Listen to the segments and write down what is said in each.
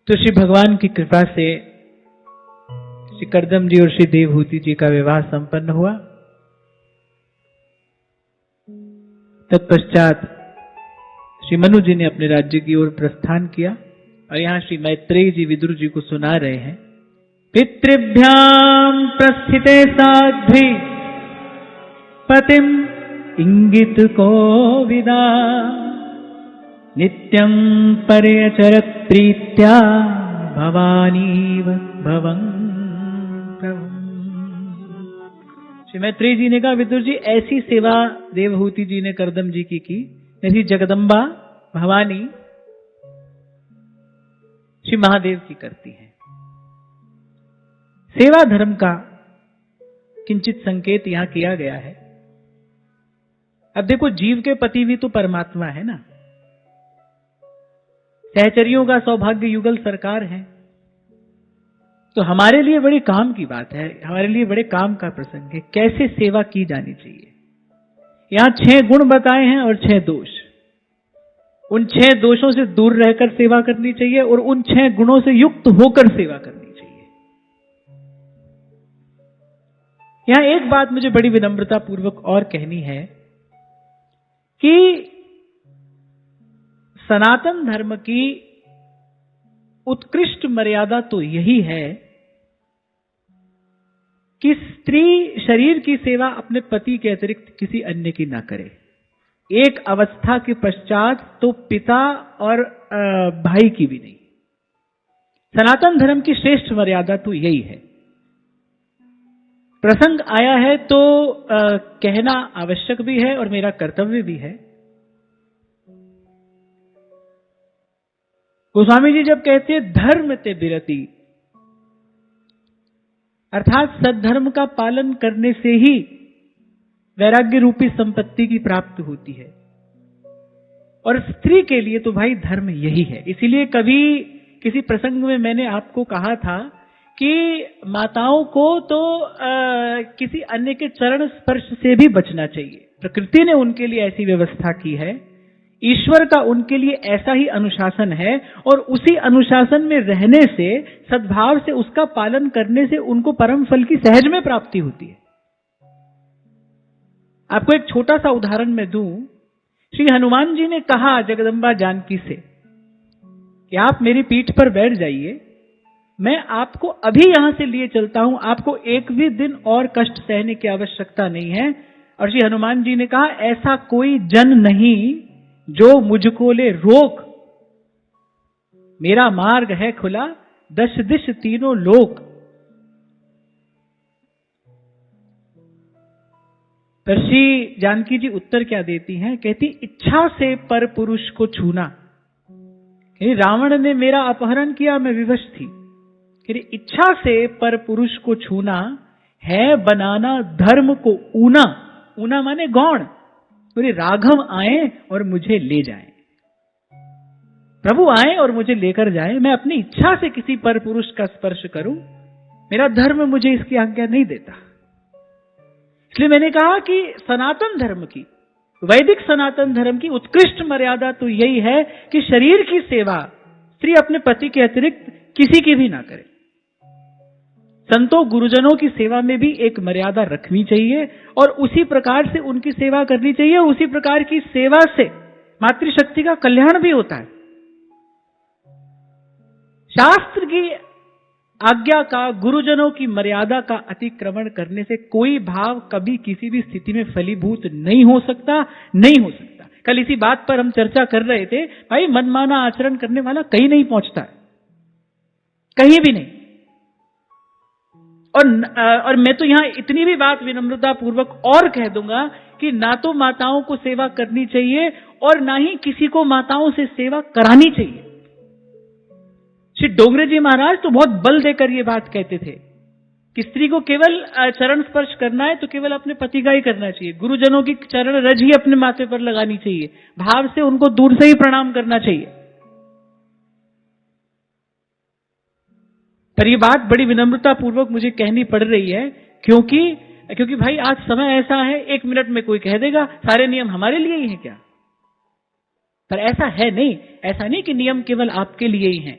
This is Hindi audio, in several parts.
तो श्री भगवान की कृपा से श्री करदम जी और श्री देवहूति जी का विवाह संपन्न हुआ। तत्पश्चात श्री मनु जी ने अपने राज्य की ओर प्रस्थान किया और यहां श्री मैत्रेयी जी विदुर जी को सुना रहे हैं। पितृभ्याम प्रस्थिते साध्वी पतिम इंगित को विदा नित्यं पर्यचरत प्रीत्या भवानीव भवं प्रभु। श्री मैत्रेयी जी ने कहा, विदुर जी ऐसी सेवा देवहूति जी ने करदम जी की जैसी जगदम्बा भवानी श्री महादेव की करती है। सेवा धर्म का किंचित संकेत यहां किया गया है। अब देखो, जीव के पति भी तो परमात्मा है ना, सहचरियों का सौभाग्य युगल सरकार है। तो हमारे लिए बड़ी काम की बात है, हमारे लिए बड़े काम का प्रसंग है, कैसे सेवा की जानी चाहिए। यहां 6 गुण बताए हैं और 6 दोष। उन 6 दोषों से दूर रहकर सेवा करनी चाहिए और उन 6 गुणों से युक्त होकर सेवा करनी चाहिए। यहां एक बात मुझे बड़ी विनम्रता पूर्वक और कहनी है कि सनातन धर्म की उत्कृष्ट मर्यादा तो यही है कि स्त्री शरीर की सेवा अपने पति के अतिरिक्त किसी अन्य की ना करे। एक अवस्था के पश्चात तो पिता और भाई की भी नहीं। सनातन धर्म की श्रेष्ठ मर्यादा तो यही है। प्रसंग आया है तो कहना आवश्यक भी है और मेरा कर्तव्य भी है। गोस्वामी जी जब कहते हैं धर्म ते बिरति, अर्थात सद्धर्म का पालन करने से ही वैराग्य रूपी संपत्ति की प्राप्ति होती है। और स्त्री के लिए तो भाई धर्म यही है। इसीलिए कभी किसी प्रसंग में मैंने आपको कहा था कि माताओं को तो किसी अन्य के चरण स्पर्श से भी बचना चाहिए। प्रकृति ने उनके लिए ऐसी व्यवस्था की है, ईश्वर का उनके लिए ऐसा ही अनुशासन है और उसी अनुशासन में रहने से, सद्भाव से उसका पालन करने से उनको परम फल की सहज में प्राप्ति होती है। आपको एक छोटा सा उदाहरण मैं दूं। श्री हनुमान जी ने कहा जगदम्बा जानकी से कि आप मेरी पीठ पर बैठ जाइए, मैं आपको अभी यहां से लिए चलता हूं, आपको एक भी दिन और कष्ट सहने की आवश्यकता नहीं है। और श्री हनुमान जी ने कहा, ऐसा कोई जन नहीं जो मुझको ले रोक, मेरा मार्ग है खुला 10 दिश तीनों लोक। पर श्री जानकी जी उत्तर क्या देती हैं? कहती, इच्छा से पर पुरुष को छूना। रावण ने मेरा अपहरण किया, मैं विवश थी। इच्छा से पर पुरुष को छूना है बनाना धर्म को ऊना। ऊना माने गौण। राघव आए और मुझे ले जाएं, प्रभु आए और मुझे लेकर जाएं, मैं अपनी इच्छा से किसी पर पुरुष का स्पर्श करूं, मेरा धर्म मुझे इसकी आज्ञा नहीं देता। इसलिए मैंने कहा कि सनातन धर्म की, वैदिक सनातन धर्म की उत्कृष्ट मर्यादा तो यही है कि शरीर की सेवा स्त्री अपने पति के अतिरिक्त किसी की भी ना करे। संतों गुरुजनों की सेवा में भी एक मर्यादा रखनी चाहिए और उसी प्रकार से उनकी सेवा करनी चाहिए। उसी प्रकार की सेवा से मातृशक्ति का कल्याण भी होता है। शास्त्र की आज्ञा का, गुरुजनों की मर्यादा का अतिक्रमण करने से कोई भाव कभी किसी भी स्थिति में फलीभूत नहीं हो सकता, नहीं हो सकता। कल इसी बात पर हम चर्चा कर रहे थे, भाई मनमाना आचरण करने वाला कहीं नहीं पहुंचता है, कहीं भी नहीं। और मैं तो यहां इतनी भी बात विनम्रता पूर्वक और कह दूंगा कि ना तो माताओं को सेवा करनी चाहिए और ना ही किसी को माताओं से सेवा करानी चाहिए। श्री डोंगरे जी महाराज तो बहुत बल देकर ये बात कहते थे कि स्त्री को केवल चरण स्पर्श करना है तो केवल अपने पति का ही करना चाहिए। गुरुजनों की चरण रज ही अपने माथे पर लगानी चाहिए, भाव से उनको दूर से ही प्रणाम करना चाहिए। पर ये बात बड़ी विनम्रता पूर्वक मुझे कहनी पड़ रही है, क्योंकि भाई आज समय ऐसा है, 1 मिनट में कोई कह देगा सारे नियम हमारे लिए ही हैं क्या। पर ऐसा है नहीं, ऐसा नहीं कि नियम केवल आपके लिए ही हैं।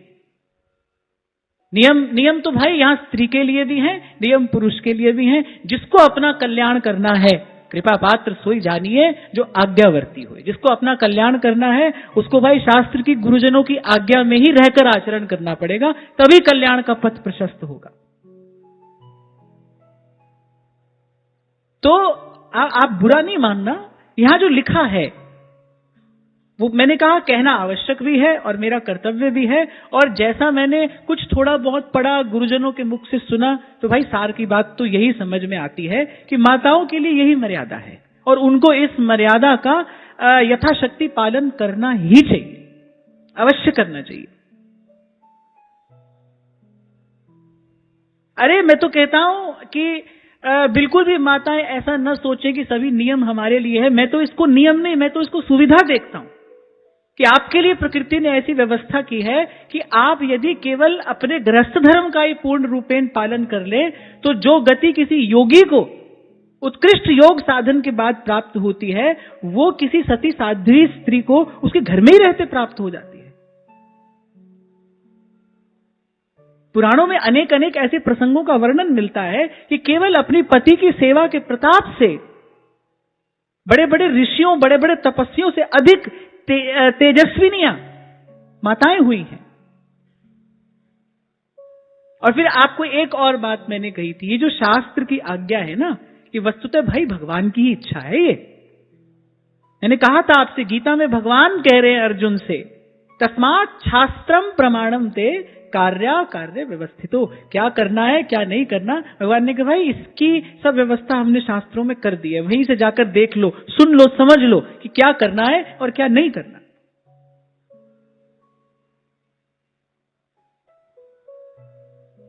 नियम तो भाई यहां स्त्री के लिए भी हैं, नियम पुरुष के लिए भी हैं। जिसको अपना कल्याण करना है, कृपा पात्र सोई जानिए जो आज्ञावर्ती हो। जिसको अपना कल्याण करना है उसको भाई शास्त्र की, गुरुजनों की आज्ञा में ही रहकर आचरण करना पड़ेगा, तभी कल्याण का पथ प्रशस्त होगा। तो आप बुरा नहीं मानना, यहां जो लिखा है वो मैंने कहा कहना आवश्यक भी है और मेरा कर्तव्य भी है। और जैसा मैंने कुछ थोड़ा बहुत पढ़ा, गुरुजनों के मुख से सुना, तो भाई सार की बात तो यही समझ में आती है कि माताओं के लिए यही मर्यादा है और उनको इस मर्यादा का यथाशक्ति पालन करना ही चाहिए, अवश्य करना चाहिए। अरे मैं तो कहता हूं कि बिल्कुल भी माताएं ऐसा न सोचें कि सभी नियम हमारे लिए है। मैं तो इसको नियम नहीं, मैं तो इसको सुविधा देखता हूं कि आपके लिए प्रकृति ने ऐसी व्यवस्था की है कि आप यदि केवल अपने गृहस्थ धर्म का ही पूर्ण रूपेण पालन कर ले, तो जो गति किसी योगी को उत्कृष्ट योग साधन के बाद प्राप्त होती है, वो किसी सती साध्वी स्त्री को उसके घर में ही रहते प्राप्त हो जाती है। पुराणों में अनेक अनेक ऐसे प्रसंगों का वर्णन मिलता है कि केवल अपनी पति की सेवा के प्रताप से बड़े बड़े ऋषियों, बड़े बड़े तपस्वियों से अधिक तेजस्विनियां माताएं हुई हैं। और फिर आपको एक और बात मैंने कही थी, ये जो शास्त्र की आज्ञा है ना, ये वस्तुतः भाई भगवान की ही इच्छा है। ये मैंने कहा था आपसे, गीता में भगवान कह रहे हैं अर्जुन से, तस्मात् शास्त्रम प्रमाणम ते कार्य व्यवस्थितो। क्या करना है क्या नहीं करना, भगवान ने कहा भाई इसकी सब व्यवस्था हमने शास्त्रों में कर दी है, वहीं से जाकर देख लो, सुन लो, समझ लो कि क्या करना है और क्या नहीं करना।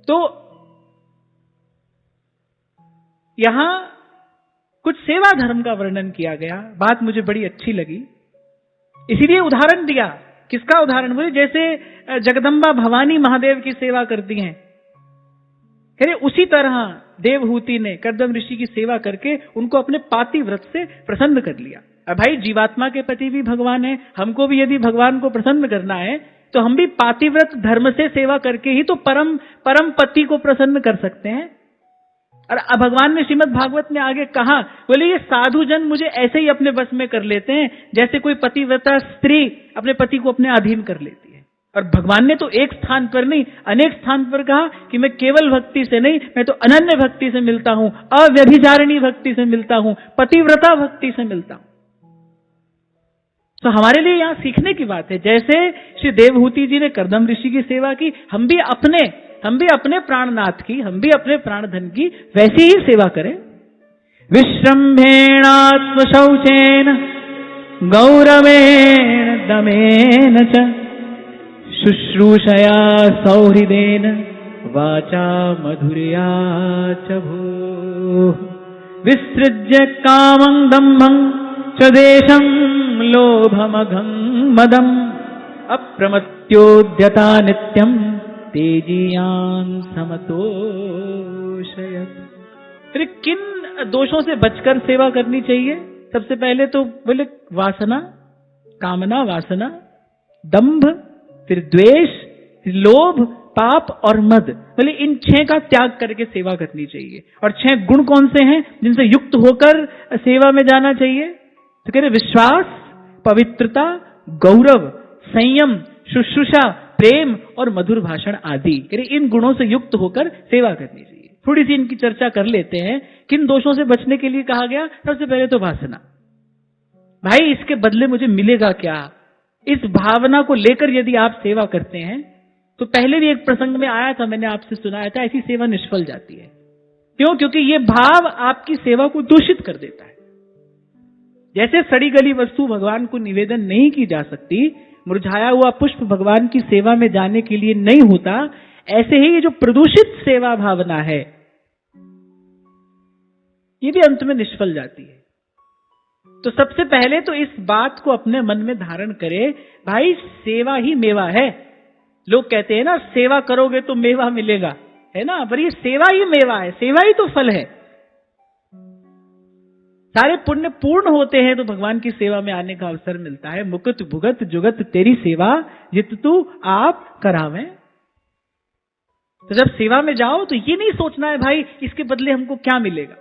तो यहां कुछ सेवा धर्म का वर्णन किया गया, बात मुझे बड़ी अच्छी लगी, इसीलिए उदाहरण दिया। किसका उदाहरण बोले? जैसे जगदम्बा भवानी महादेव की सेवा करती हैं, कह उसी तरह देवहूति ने कर्दम ऋषि की सेवा करके उनको अपने पातिव्रत से प्रसन्न कर लिया। अब भाई जीवात्मा के पति भी भगवान है, हमको भी यदि भगवान को प्रसन्न करना है तो हम भी पातिव्रत धर्म से सेवा करके ही तो परम पति को प्रसन्न कर सकते हैं। और भगवान ने श्रीमद् भागवत में आगे कहा, बोले ये साधु जन मुझे ऐसे ही अपने बस में कर लेते हैं जैसे कोई पतिव्रता स्त्री अपने पति को अपने अधीन कर लेती है। और भगवान ने तो एक स्थान पर नहीं, अनेक स्थान पर कहा कि मैं केवल भक्ति से नहीं, मैं तो अनन्य भक्ति से मिलता हूं, अव्यभिचारिणी भक्ति से मिलता हूं, पतिव्रता भक्ति से मिलता हूं। तो हमारे लिए यहां सीखने की बात है। जैसे श्री देवहूति जी ने कर्दम ऋषि की सेवा की, हम भी अपने प्राणनाथ की, हम भी अपने प्राणधन की वैसी ही सेवा करें। विश्रम्भेणात्म शौचेन गौरवेण दमेन च शुश्रूषया सौहृदेन वाचा मधुर्या च भूः विसृज्य कामं दम्भं च देशं लोभमघं मदम् अप्रमत्योद्यता नित्यं तेजीयान समतोषयत्। फिर किन दोषों से बचकर सेवा करनी चाहिए? सबसे पहले तो बोले वासना, कामना, वासना, दंभ, फिर द्वेष, फिर लोभ, पाप और मद। बोले इन 6 का त्याग करके सेवा करनी चाहिए। और 6 गुण कौन से हैं जिनसे युक्त होकर सेवा में जाना चाहिए? तो कह रहे विश्वास, पवित्रता, गौरव, संयम, शुश्रूषा, प्रेम और मधुर भाषण आदि। इन गुणों से युक्त होकर सेवा करनी चाहिए। थोड़ी सी इनकी चर्चा कर लेते हैं। किन दोषों से बचने के लिए कहा गया? सबसे पहले तो वासना। भाई इसके बदले मुझे मिलेगा क्या, इस भावना को लेकर यदि आप सेवा करते हैं तो पहले भी एक प्रसंग में आया था, मैंने आपसे सुनाया था, ऐसी सेवा निष्फल जाती है। क्यों? क्योंकि यह भाव आपकी सेवा को दूषित कर देता है। जैसे सड़ी गली वस्तु भगवान को निवेदन नहीं की जा सकती, मुरझाया हुआ पुष्प भगवान की सेवा में जाने के लिए नहीं होता, ऐसे ही ये जो प्रदूषित सेवा भावना है ये भी अंत में निष्फल जाती है। तो सबसे पहले तो इस बात को अपने मन में धारण करें, भाई सेवा ही मेवा है। लोग कहते हैं ना सेवा करोगे तो मेवा मिलेगा, है ना, पर ये सेवा ही मेवा है, सेवा ही तो फल है। सारे पुण्य पूर्ण होते हैं तो भगवान की सेवा में आने का अवसर मिलता है। मुकुत भुगत जुगत तेरी सेवा जित तू आप करावें। तो जब सेवा में जाओ तो ये नहीं सोचना है भाई इसके बदले हमको क्या मिलेगा।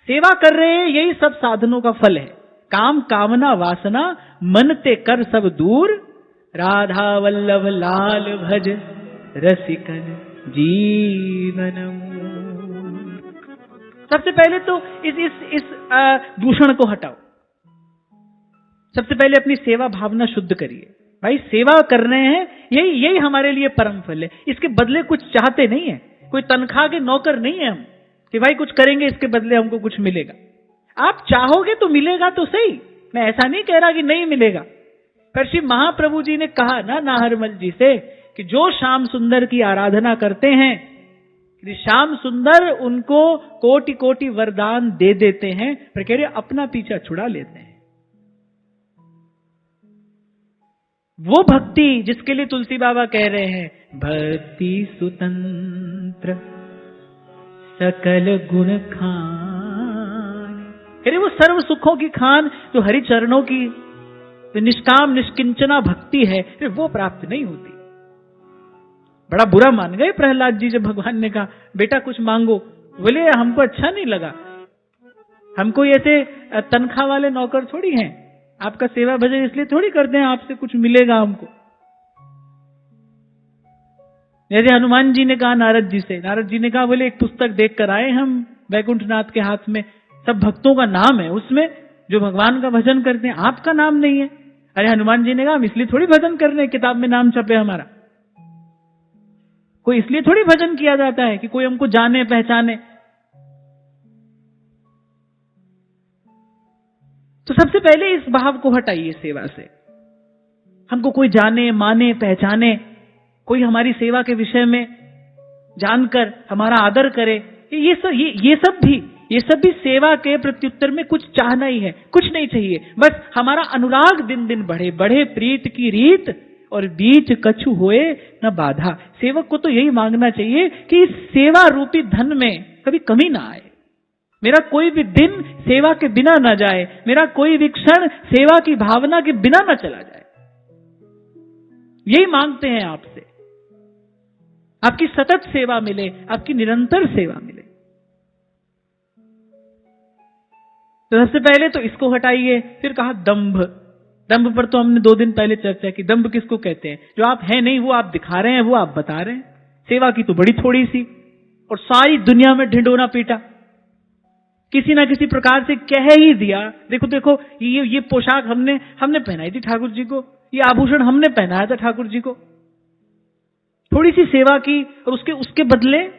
सेवा कर रहे हैं, यही सब साधनों का फल है। काम कामना वासना मन ते कर सब दूर, राधा वल्लभ लाल भज रसिकन जीवनम। सबसे पहले तो इस दूषण को हटाओ। सबसे पहले अपनी सेवा भावना शुद्ध करिए। भाई सेवा कर रहे हैं, यही हमारे लिए परम फल है। इसके बदले कुछ चाहते नहीं है, कोई तनख्वाह के नौकर नहीं है हम कि भाई कुछ करेंगे इसके बदले हमको कुछ मिलेगा। आप चाहोगे तो मिलेगा तो सही, मैं ऐसा नहीं कह रहा कि नहीं मिलेगा। पर श्री महाप्रभु जी ने कहा ना नाहरमल जी से कि जो श्याम सुंदर की आराधना करते हैं, श्याम सुंदर उनको कोटि कोटि वरदान दे देते हैं, पर कह रहे अपना पीछा छुड़ा लेते हैं। वो भक्ति जिसके लिए तुलसी बाबा कह रहे हैं भक्ति सुतंत्र सकल गुण खान, कह रहे वो सर्व सुखों की खान जो हरि चरणों की निष्काम निष्किंचना भक्ति है, फिर वो प्राप्त नहीं होती। बड़ा बुरा मान गए प्रहलाद जी जब भगवान ने कहा बेटा कुछ मांगो। बोले हमको अच्छा नहीं लगा, हमको ऐसे तनख्वाह वाले नौकर थोड़ी हैं, आपका सेवा भजन इसलिए थोड़ी करते हैं आपसे कुछ मिलेगा हमको। जैसे हनुमान जी ने कहा नारद जी से, नारद जी ने कहा बोले एक पुस्तक देख कर आए हम वैकुंठनाथ के हाथ में, सब भक्तों का नाम है उसमें जो भगवान का भजन करते हैं, आपका नाम नहीं है। अरे हनुमान जी ने कहा हम इसलिए थोड़ी भजन कर रहे हैं किताब में नाम छपे हमारा, कोई इसलिए थोड़ी भजन किया जाता है कि कोई हमको जाने पहचाने। तो सबसे पहले इस भाव को हटाइए सेवा से। हमको कोई जाने माने पहचाने, कोई हमारी सेवा के विषय में जानकर हमारा आदर करे, ये सब भी सेवा के प्रत्युत्तर में कुछ चाहना ही है, कुछ नहीं चाहिए। बस हमारा अनुराग दिन दिन बढ़े, बढ़े प्रीत की रीत और बीच कछु होए न बाधा। सेवक को तो यही मांगना चाहिए कि इस सेवा रूपी धन में कभी कमी ना आए, मेरा कोई भी दिन सेवा के बिना ना जाए, मेरा कोई भी क्षण सेवा की भावना के बिना ना चला जाए। यही मांगते हैं आपसे, आपकी सतत सेवा मिले, आपकी निरंतर सेवा मिले। तो सबसे पहले तो इसको हटाइए। फिर कहा दंभ। दंभ पर तो हमने 2 दिन पहले चर्चा की। दंभ किसको कहते हैं? जो आप है नहीं वो आप दिखा रहे हैं, वो आप बता रहे हैं। सेवा की तो बड़ी थोड़ी सी और सारी दुनिया में ढिंढोरा पीटा, किसी ना किसी प्रकार से कह ही दिया। देखो देखो ये पोशाक हमने पहनाई थी ठाकुर जी को, ये आभूषण हमने पहनाया था ठाकुर जी को। थोड़ी सी सेवा की और उसके बदले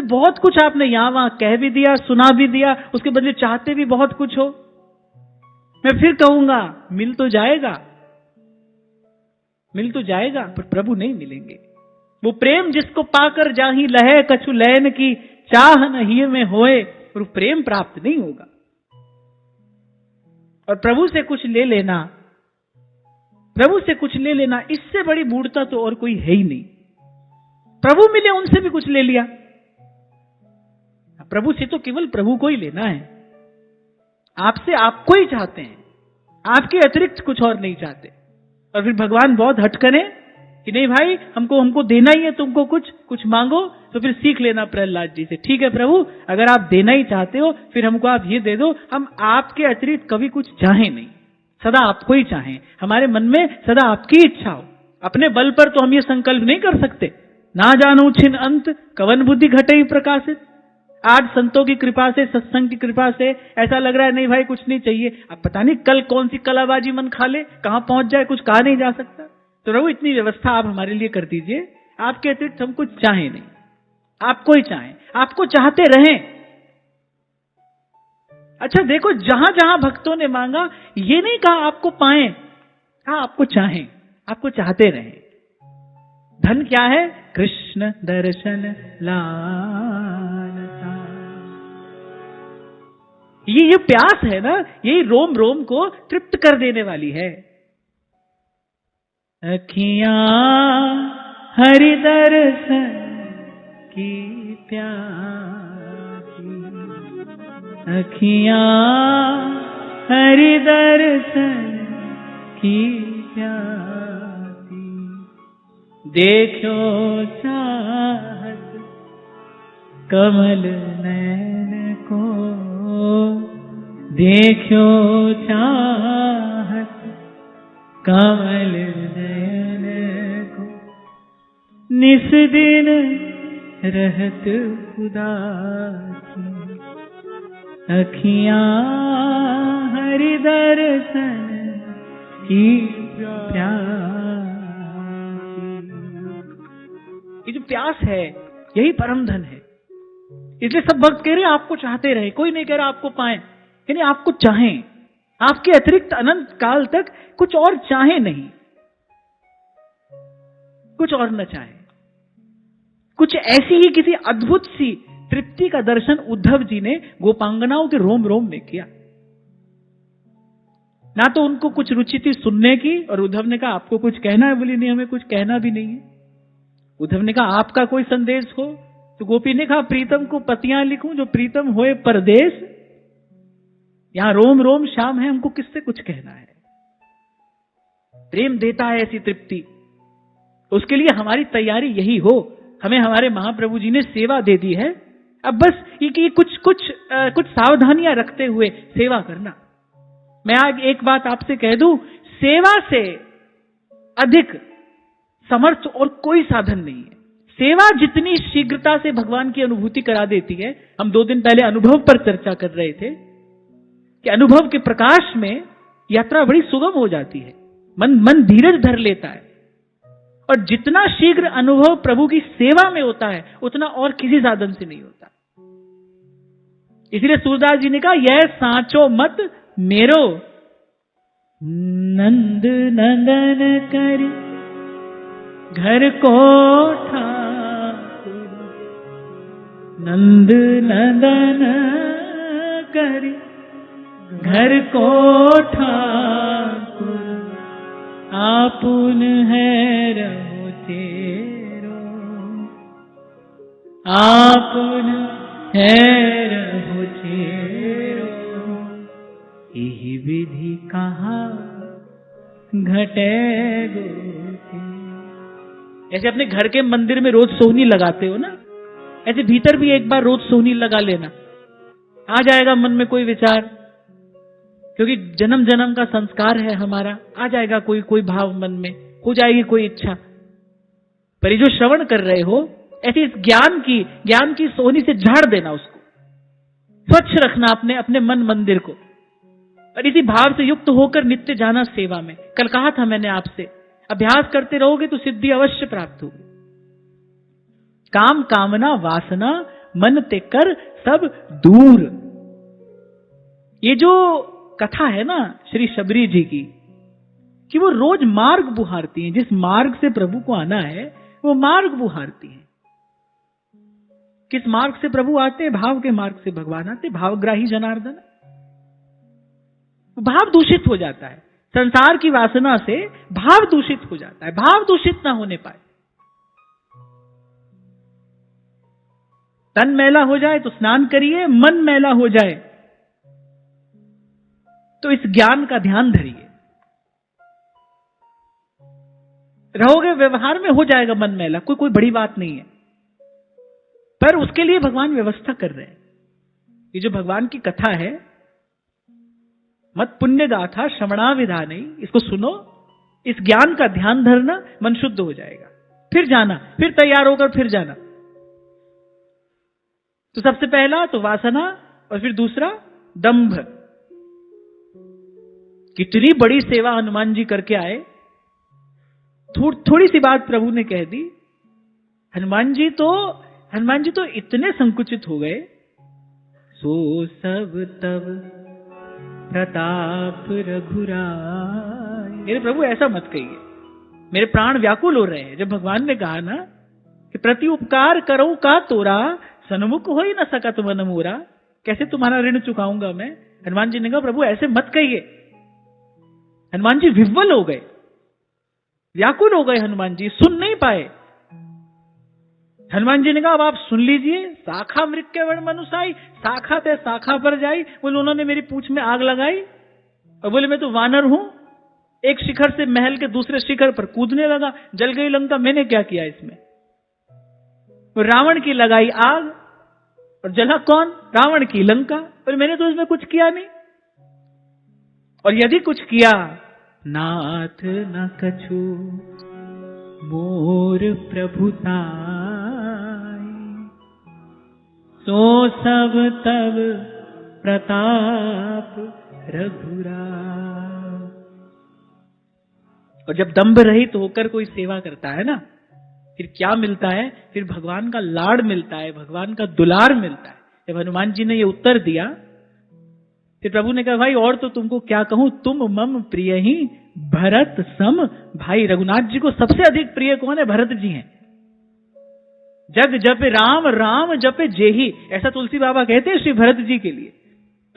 बहुत कुछ आपने यहां वहां कह भी दिया, सुना भी दिया, उसके बदले चाहते भी बहुत कुछ हो। मैं फिर कहूंगा मिल तो जाएगा पर प्रभु नहीं मिलेंगे। वो प्रेम जिसको पाकर जाही लहे कछु लैन की, चाह न ही में होए, और प्रेम प्राप्त नहीं होगा। और प्रभु से कुछ ले लेना इससे बड़ी मूर्खता तो और कोई है ही नहीं। प्रभु मिले उनसे भी कुछ ले लिया। प्रभु से तो केवल प्रभु को ही लेना है, आपसे आपको ही चाहते हैं, आपके अतिरिक्त कुछ और नहीं चाहते। और फिर भगवान बहुत हट करें कि नहीं भाई हमको देना ही है, तुमको कुछ मांगो। तो फिर सीख लेना प्रहलाद जी से, ठीक है प्रभु अगर आप देना ही चाहते हो फिर हमको आप ये दे दो, हम आपके अतिरिक्त कभी कुछ चाहें नहीं, सदा आपको ही चाहें, हमारे मन में सदा आपकी इच्छा हो। अपने बल पर तो हम ये संकल्प नहीं कर सकते। ना जानू छिन अंत कवन बुद्धि घटे ही प्रकाशित। आज संतों की कृपा से, सत्संग की कृपा से ऐसा लग रहा है नहीं भाई कुछ नहीं चाहिए। अब पता नहीं कल कौन सी कलाबाजी मन खा ले, कहां पहुंच जाए, कुछ कहा नहीं जा सकता। तो प्रभु इतनी व्यवस्था आप हमारे लिए कर दीजिए, आपके अतिरिक्त हम कुछ चाहें नहीं, आपको ही चाहें, आपको चाहते रहें। अच्छा देखो जहां जहां भक्तों ने मांगा ये नहीं कहा आपको पाएं, कहा आपको चाहें, आपको चाहते रहें। धन क्या है? कृष्ण दर्शन लालसा। ये प्यास है ना, यही रोम रोम को तृप्त कर देने वाली है। अखियां हरि दर्शन की प्यासी, अखियां हरि दर्शन की प्यासी, देखो चाहत कमल नयन को देखो चाहत, कमल नयन को निस दिन रहत उदासी, अखियां हरि दर्शन की प्यासी। ये जो प्यास है यही परम धन है। इसलिए सब भक्त कह रहे हैं आपको चाहते रहे, कोई नहीं कह रहा आपको पाएं, यानी आपको चाहें, आपके अतिरिक्त अनंत काल तक कुछ और चाहे नहीं, कुछ और न चाहे। कुछ ऐसी ही किसी अद्भुत सी तृप्ति का दर्शन उद्धव जी ने गोपांगनाओं के रोम रोम में किया। ना तो उनको कुछ रुचि थी सुनने की, और उद्धव ने कहा आपको कुछ कहना है? बोली नहीं, हमें कुछ कहना भी नहीं है। उद्धव ने कहा आपका कोई संदेश हो? तो गोपी ने कहा प्रीतम को पतियां लिखूं जो प्रीतम होए परदेश, यहां रोम रोम शाम है, हमको किससे कुछ कहना है। प्रेम देता है ऐसी तृप्ति, उसके लिए हमारी तैयारी यही हो। हमें हमारे महाप्रभु जी ने सेवा दे दी है, अब बस ये कुछ सावधानियां रखते हुए सेवा करना। मैं आज एक बात आपसे कह दूं, सेवा से अधिक समर्थ और कोई साधन नहीं है। सेवा जितनी शीघ्रता से भगवान की अनुभूति करा देती है, हम 2 दिन पहले अनुभव पर चर्चा कर रहे थे कि अनुभव के प्रकाश में यात्रा बड़ी सुगम हो जाती है, मन धीरज धर लेता है, और जितना शीघ्र अनुभव प्रभु की सेवा में होता है उतना और किसी साधन से नहीं होता। इसलिए सूरदास जी ने कहा यह सांचो मत मेरो, नंद नंदन करी घर को ठाकुर, नंद नंदन करी घर को ठाकुर, आपुन है रहो तेरो, आपुन है रहो तेरो, यही विधि कहा घटे गोते। ऐसे अपने घर के मंदिर में रोज सोहनी लगाते हो ना, ऐसे भीतर भी एक बार रोज सोहनी लगा लेना, आ जाएगा मन में कोई विचार, क्योंकि जन्म जन्म का संस्कार है हमारा, आ जाएगा कोई भाव मन में, हो जाएगी कोई इच्छा। पर ये जो श्रवण कर रहे हो, ऐसे इस ज्ञान की सोहनी से झाड़ देना, उसको स्वच्छ रखना अपने मन मंदिर को, और इसी भाव से युक्त होकर नित्य जाना सेवा में। कल कहा था मैंने आपसे, अभ्यास करते रहोगे तो सिद्धि अवश्य प्राप्त होगी। काम कामना वासना मन ते कर सब दूर। ये जो कथा है ना श्री शबरी जी की, कि वो रोज मार्ग बुहारती हैं, जिस मार्ग से प्रभु को आना है वो मार्ग बुहारती हैं। किस मार्ग से प्रभु आते हैं? भाव के मार्ग से भगवान आते, भावग्राही जनार्दन। भाव दूषित हो जाता है, संसार की वासना से भाव दूषित हो जाता है, भाव दूषित ना होने पाए। तन मैला हो जाए तो स्नान करिए, मन मैला हो जाए तो इस ज्ञान का ध्यान धरिए। रहोगे व्यवहार में हो जाएगा मन मैला, कोई बड़ी बात नहीं है, पर उसके लिए भगवान व्यवस्था कर रहे हैं। ये जो भगवान की कथा है, मत पुण्य गाथा श्रवणा विधानी, इसको सुनो, इस ज्ञान का ध्यान धरना, मन शुद्ध हो जाएगा, फिर जाना, फिर तैयार होकर फिर जाना। तो सबसे पहला तो वासना, और फिर दूसरा दंभ। कितनी बड़ी सेवा हनुमान जी करके आए, थोड़ी सी बात प्रभु ने कह दी। हनुमान जी तो इतने संकुचित हो गए, सो सब तब प्रताप रघुराय। मेरे प्रभु ऐसा मत कहिए, मेरे प्राण व्याकुल हो रहे हैं। जब भगवान ने कहा ना कि प्रति उपकार करो का तोरा, सन्मुख हो ही न सकत मन मोरा, कैसे तुम्हारा ऋण चुकाऊंगा मैं। हनुमान जी ने कहा प्रभु ऐसे मत कहिए। हनुमान जी विह्वल हो गए, व्याकुल हो गए। हनुमान जी सुन नहीं पाए। हनुमान जी ने कहा अब आप सुन लीजिए। शाखा मृक्के वर्ण मनुसाई, शाखा ते शाखा पर जाई। बोले उन्होंने मेरी पूंछ में आग लगाई, और बोले मैं तो वानर हूं, एक शिखर से महल के दूसरे शिखर पर कूदने लगा, जल गई लंका, मैंने क्या किया इसमें। रावण की लगाई आग, और जला कौन? रावण की लंका। और मैंने तो इसमें कुछ किया नहीं, और यदि कुछ किया, नाथ न कछु मोर प्रभुताई, सो सब तब प्रताप रघुराई। और जब दंभ रहित होकर कोई सेवा करता है ना, फिर क्या मिलता है? फिर भगवान का लाड़ मिलता है, भगवान का दुलार मिलता है। जब हनुमान जी ने ये उत्तर दिया, फिर प्रभु ने कहा, भाई और तो तुमको क्या कहूं, तुम मम प्रिय ही भरत सम। भाई रघुनाथ जी को सबसे अधिक प्रिय कौन है? भरत जी हैं। जग जपे राम, राम जपे जेही, ऐसा तुलसी बाबा कहते हैं श्री भरत जी के लिए।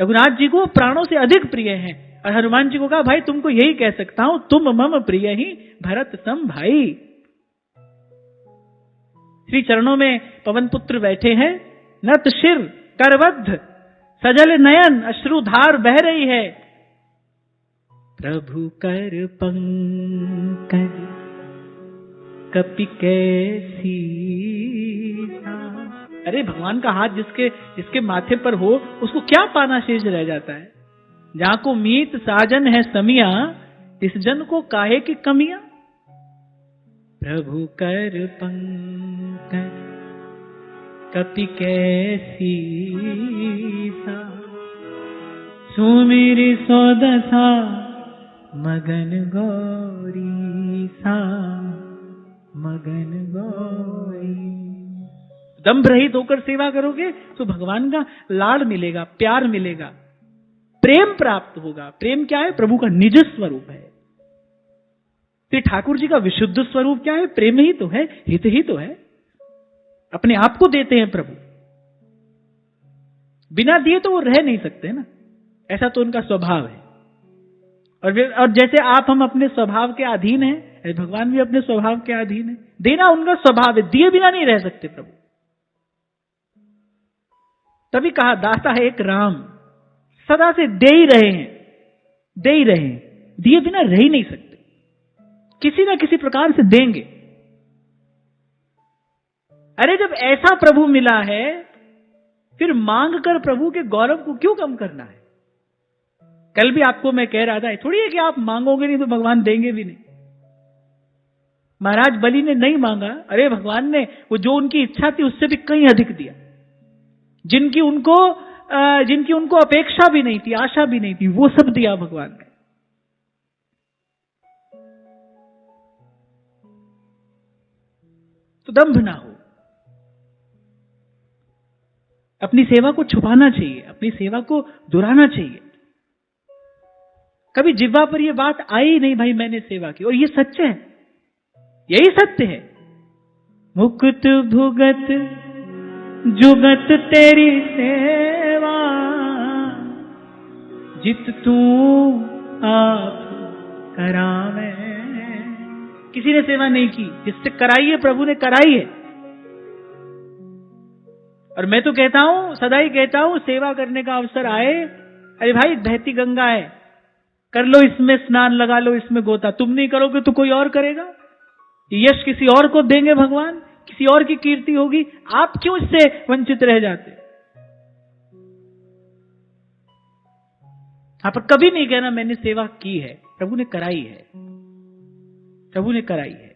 रघुनाथ जी को प्राणों से अधिक प्रिय हैं। और हनुमान जी को कहा, भाई तुमको यही कह सकता हूं, तुम मम प्रिय ही भरत सम। भाई श्री चरणों में पवन पुत्र बैठे हैं, नत शिर करबद्ध, सजल नयन अश्रुधार बह रही है। प्रभु कर पंकज कपि कैसी। अरे भगवान का हाथ जिसके माथे पर हो, उसको क्या पाना शेष रह जाता है? जहां को मीत साजन है समिया, इस जन को काहे की कमियां। प्रभु कर पंकज कपि कैसी, सुमिरि सो दशा मगन गौरी सा, मगन गौरी। दंभ रहित होकर सेवा करोगे तो भगवान का लाड़ मिलेगा, प्यार मिलेगा, प्रेम प्राप्त होगा। प्रेम क्या है? प्रभु का निज स्वरूप है। श्री ठाकुर जी का विशुद्ध स्वरूप क्या है? प्रेम ही तो है, हित ही तो है। अपने आप को देते हैं प्रभु, बिना दिए तो वो रह नहीं सकते ना, ऐसा तो उनका स्वभाव है। और जैसे आप हम अपने स्वभाव के अधीन हैं, भगवान भी अपने स्वभाव के अधीन है। देना उनका स्वभाव है, दिए बिना नहीं रह सकते प्रभु। तभी कहा, दाता है एक राम, सदा से दे ही रहे हैं, दे ही रहे हैं, दिए बिना रह ही नहीं सकते, किसी ना किसी प्रकार से देंगे। अरे जब ऐसा प्रभु मिला है, फिर मांग कर प्रभु के गौरव को क्यों कम करना है? कल भी आपको मैं कह रहा था, थोड़ी है कि आप मांगोगे नहीं तो भगवान देंगे भी नहीं। महाराज बलि ने नहीं मांगा, अरे भगवान ने वो जो उनकी इच्छा थी उससे भी कहीं अधिक दिया। जिनकी उनको अपेक्षा भी नहीं थी, आशा भी नहीं थी, वो सब दिया भगवान ने। तो दंभ ना हो, अपनी सेवा को छुपाना चाहिए, अपनी सेवा को दोहराना चाहिए। कभी जिह्वा पर यह बात आई नहीं, भाई मैंने सेवा की, और ये सच है, यही सत्य है। मुकुट भुगत जुगत तेरी सेवा, जित तू आप करावे। किसी ने सेवा नहीं की, जिससे कराई है प्रभु ने कराई है। और मैं तो कहता हूं, सदा ही कहता हूं, सेवा करने का अवसर आए, अरे भाई बहती गंगा है, कर लो इसमें स्नान, लगा लो इसमें गोता। तुम नहीं करोगे तो कोई और करेगा, यश किसी और को देंगे भगवान, किसी और की कीर्ति होगी, आप क्यों इससे वंचित रह जाते? आप पर कभी नहीं कहना मैंने सेवा की है, प्रभु ने कराई है, प्रभु ने कराई है।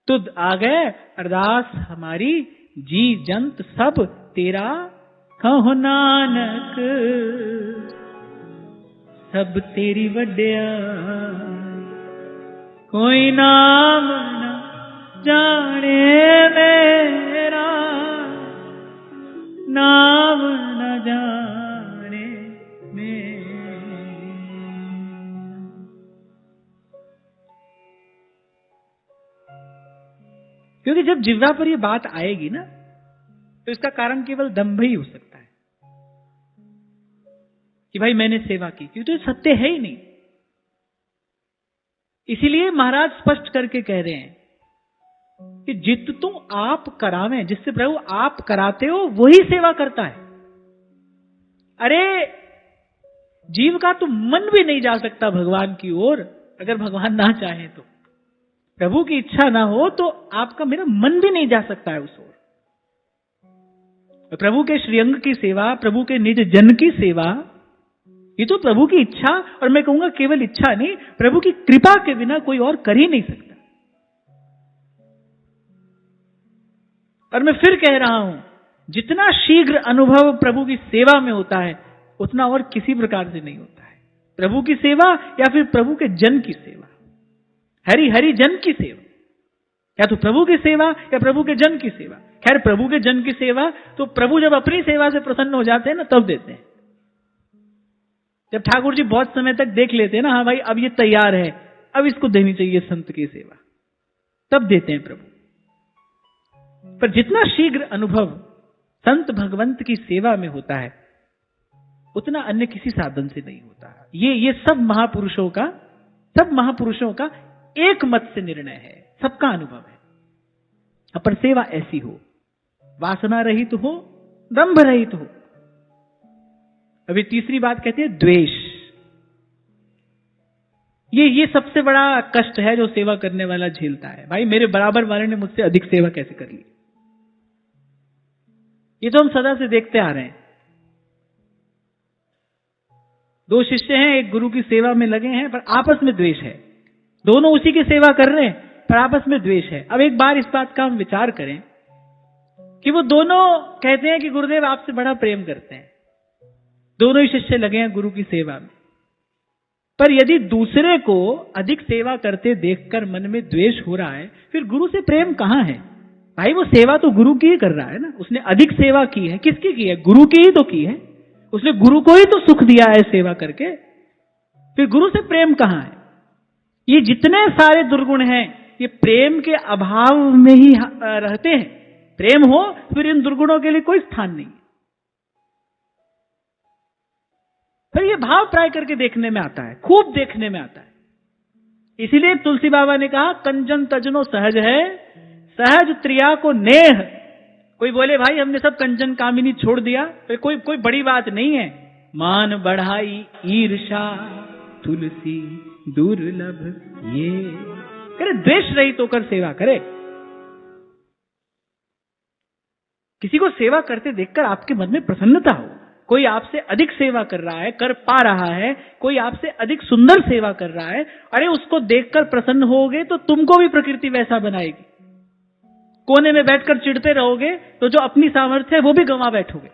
तो आ गए अरदास हमारी, जी जंत सब तेरा कहो नानक, सब तेरी वड्या, कोई नाम न जाने मेरा, नाम न जाने मेरा। क्योंकि जब जिह्वा पर यह बात आएगी ना, तो इसका कारण केवल दंभ ही हो सकता है कि भाई मैंने सेवा की, क्योंकि तो सत्य है ही नहीं। इसीलिए महाराज स्पष्ट करके कह रहे हैं कि जित तुम आप करावें, जिससे प्रभु आप कराते हो वही सेवा करता है। अरे जीव का तो मन भी नहीं जा सकता भगवान की ओर, अगर भगवान ना चाहे तो, प्रभु की इच्छा ना हो तो आपका मेरा मन भी नहीं जा सकता है उस ओर। प्रभु के श्रीअंग की सेवा, प्रभु के निज जन की सेवा, ये तो प्रभु की इच्छा, और मैं कहूंगा केवल इच्छा नहीं, प्रभु की कृपा के बिना कोई और कर ही नहीं सकता। और मैं फिर कह रहा हूं, जितना शीघ्र अनुभव प्रभु की सेवा में होता है उतना और किसी प्रकार से नहीं होता है। प्रभु की सेवा या फिर प्रभु के जन की सेवा, हरि हरि जन की सेवा, या तो प्रभु की सेवा या प्रभु के जन की सेवा। खैर प्रभु के जन की सेवा तो प्रभु जब अपनी सेवा से प्रसन्न हो जाते हैं ना तब देते हैं। जब ठाकुर जी बहुत समय तक देख लेते हैं ना, हाँ भाई अब ये तैयार है, अब इसको देनी चाहिए संत की सेवा, तब देते हैं प्रभु। पर जितना शीघ्र अनुभव संत भगवंत की सेवा में होता है उतना अन्य किसी साधन से नहीं होता। ये सब महापुरुषों का एक मत से निर्णय है, सबका अनुभव है। पर सेवा ऐसी हो, वासना रहित हो, दंभ रहित हो। अभी तीसरी बात कहते हैं द्वेष। ये सबसे बड़ा कष्ट है जो सेवा करने वाला झेलता है। भाई मेरे बराबर वाले ने मुझसे अधिक सेवा कैसे कर ली, ये तो हम सदा से देखते आ रहे हैं। दो शिष्य हैं, एक गुरु की सेवा में लगे हैं पर आपस में द्वेष है। दोनों उसी की सेवा कर रहे हैं पर आपस में द्वेष है। अब एक बार इस बात का हम विचार करें कि वो दोनों कहते हैं कि गुरुदेव आपसे बड़ा प्रेम करते हैं, दोनों ही शिष्य लगे हैं गुरु की सेवा में, पर यदि दूसरे को अधिक सेवा करते देखकर मन में द्वेष हो रहा है, फिर गुरु से प्रेम कहां है? भाई वो सेवा तो गुरु की ही कर रहा है ना, उसने अधिक सेवा की है, किसकी की है? गुरु की ही तो की है। उसने गुरु को ही तो सुख दिया है सेवा करके, फिर गुरु से प्रेम कहां है? ये जितने सारे दुर्गुण हैं ये प्रेम के अभाव में ही रहते हैं। प्रेम हो फिर इन दुर्गुणों के लिए कोई स्थान नहीं। फिर ये भाव प्राय करके देखने में आता है, खूब देखने में आता है। इसीलिए तुलसी बाबा ने कहा कंचन तजनो सहज है, सहज त्रिया को नेह। कोई बोले भाई हमने सब कंचन कामिनी छोड़ दिया, फिर कोई बड़ी बात नहीं है। मान बढ़ाई ईर्षा तुलसी दुर्लभ ये, करे द्वेष रहित होकर सेवा करे। किसी को सेवा करते देखकर आपके मन में प्रसन्नता हो, कोई आपसे अधिक सेवा कर रहा है, कर पा रहा है, कोई आपसे अधिक सुंदर सेवा कर रहा है, अरे उसको देखकर प्रसन्न होगे तो तुमको भी प्रकृति वैसा बनाएगी। कोने में बैठकर चिढ़ते रहोगे तो जो अपनी सामर्थ्य है वो भी गंवा बैठोगे।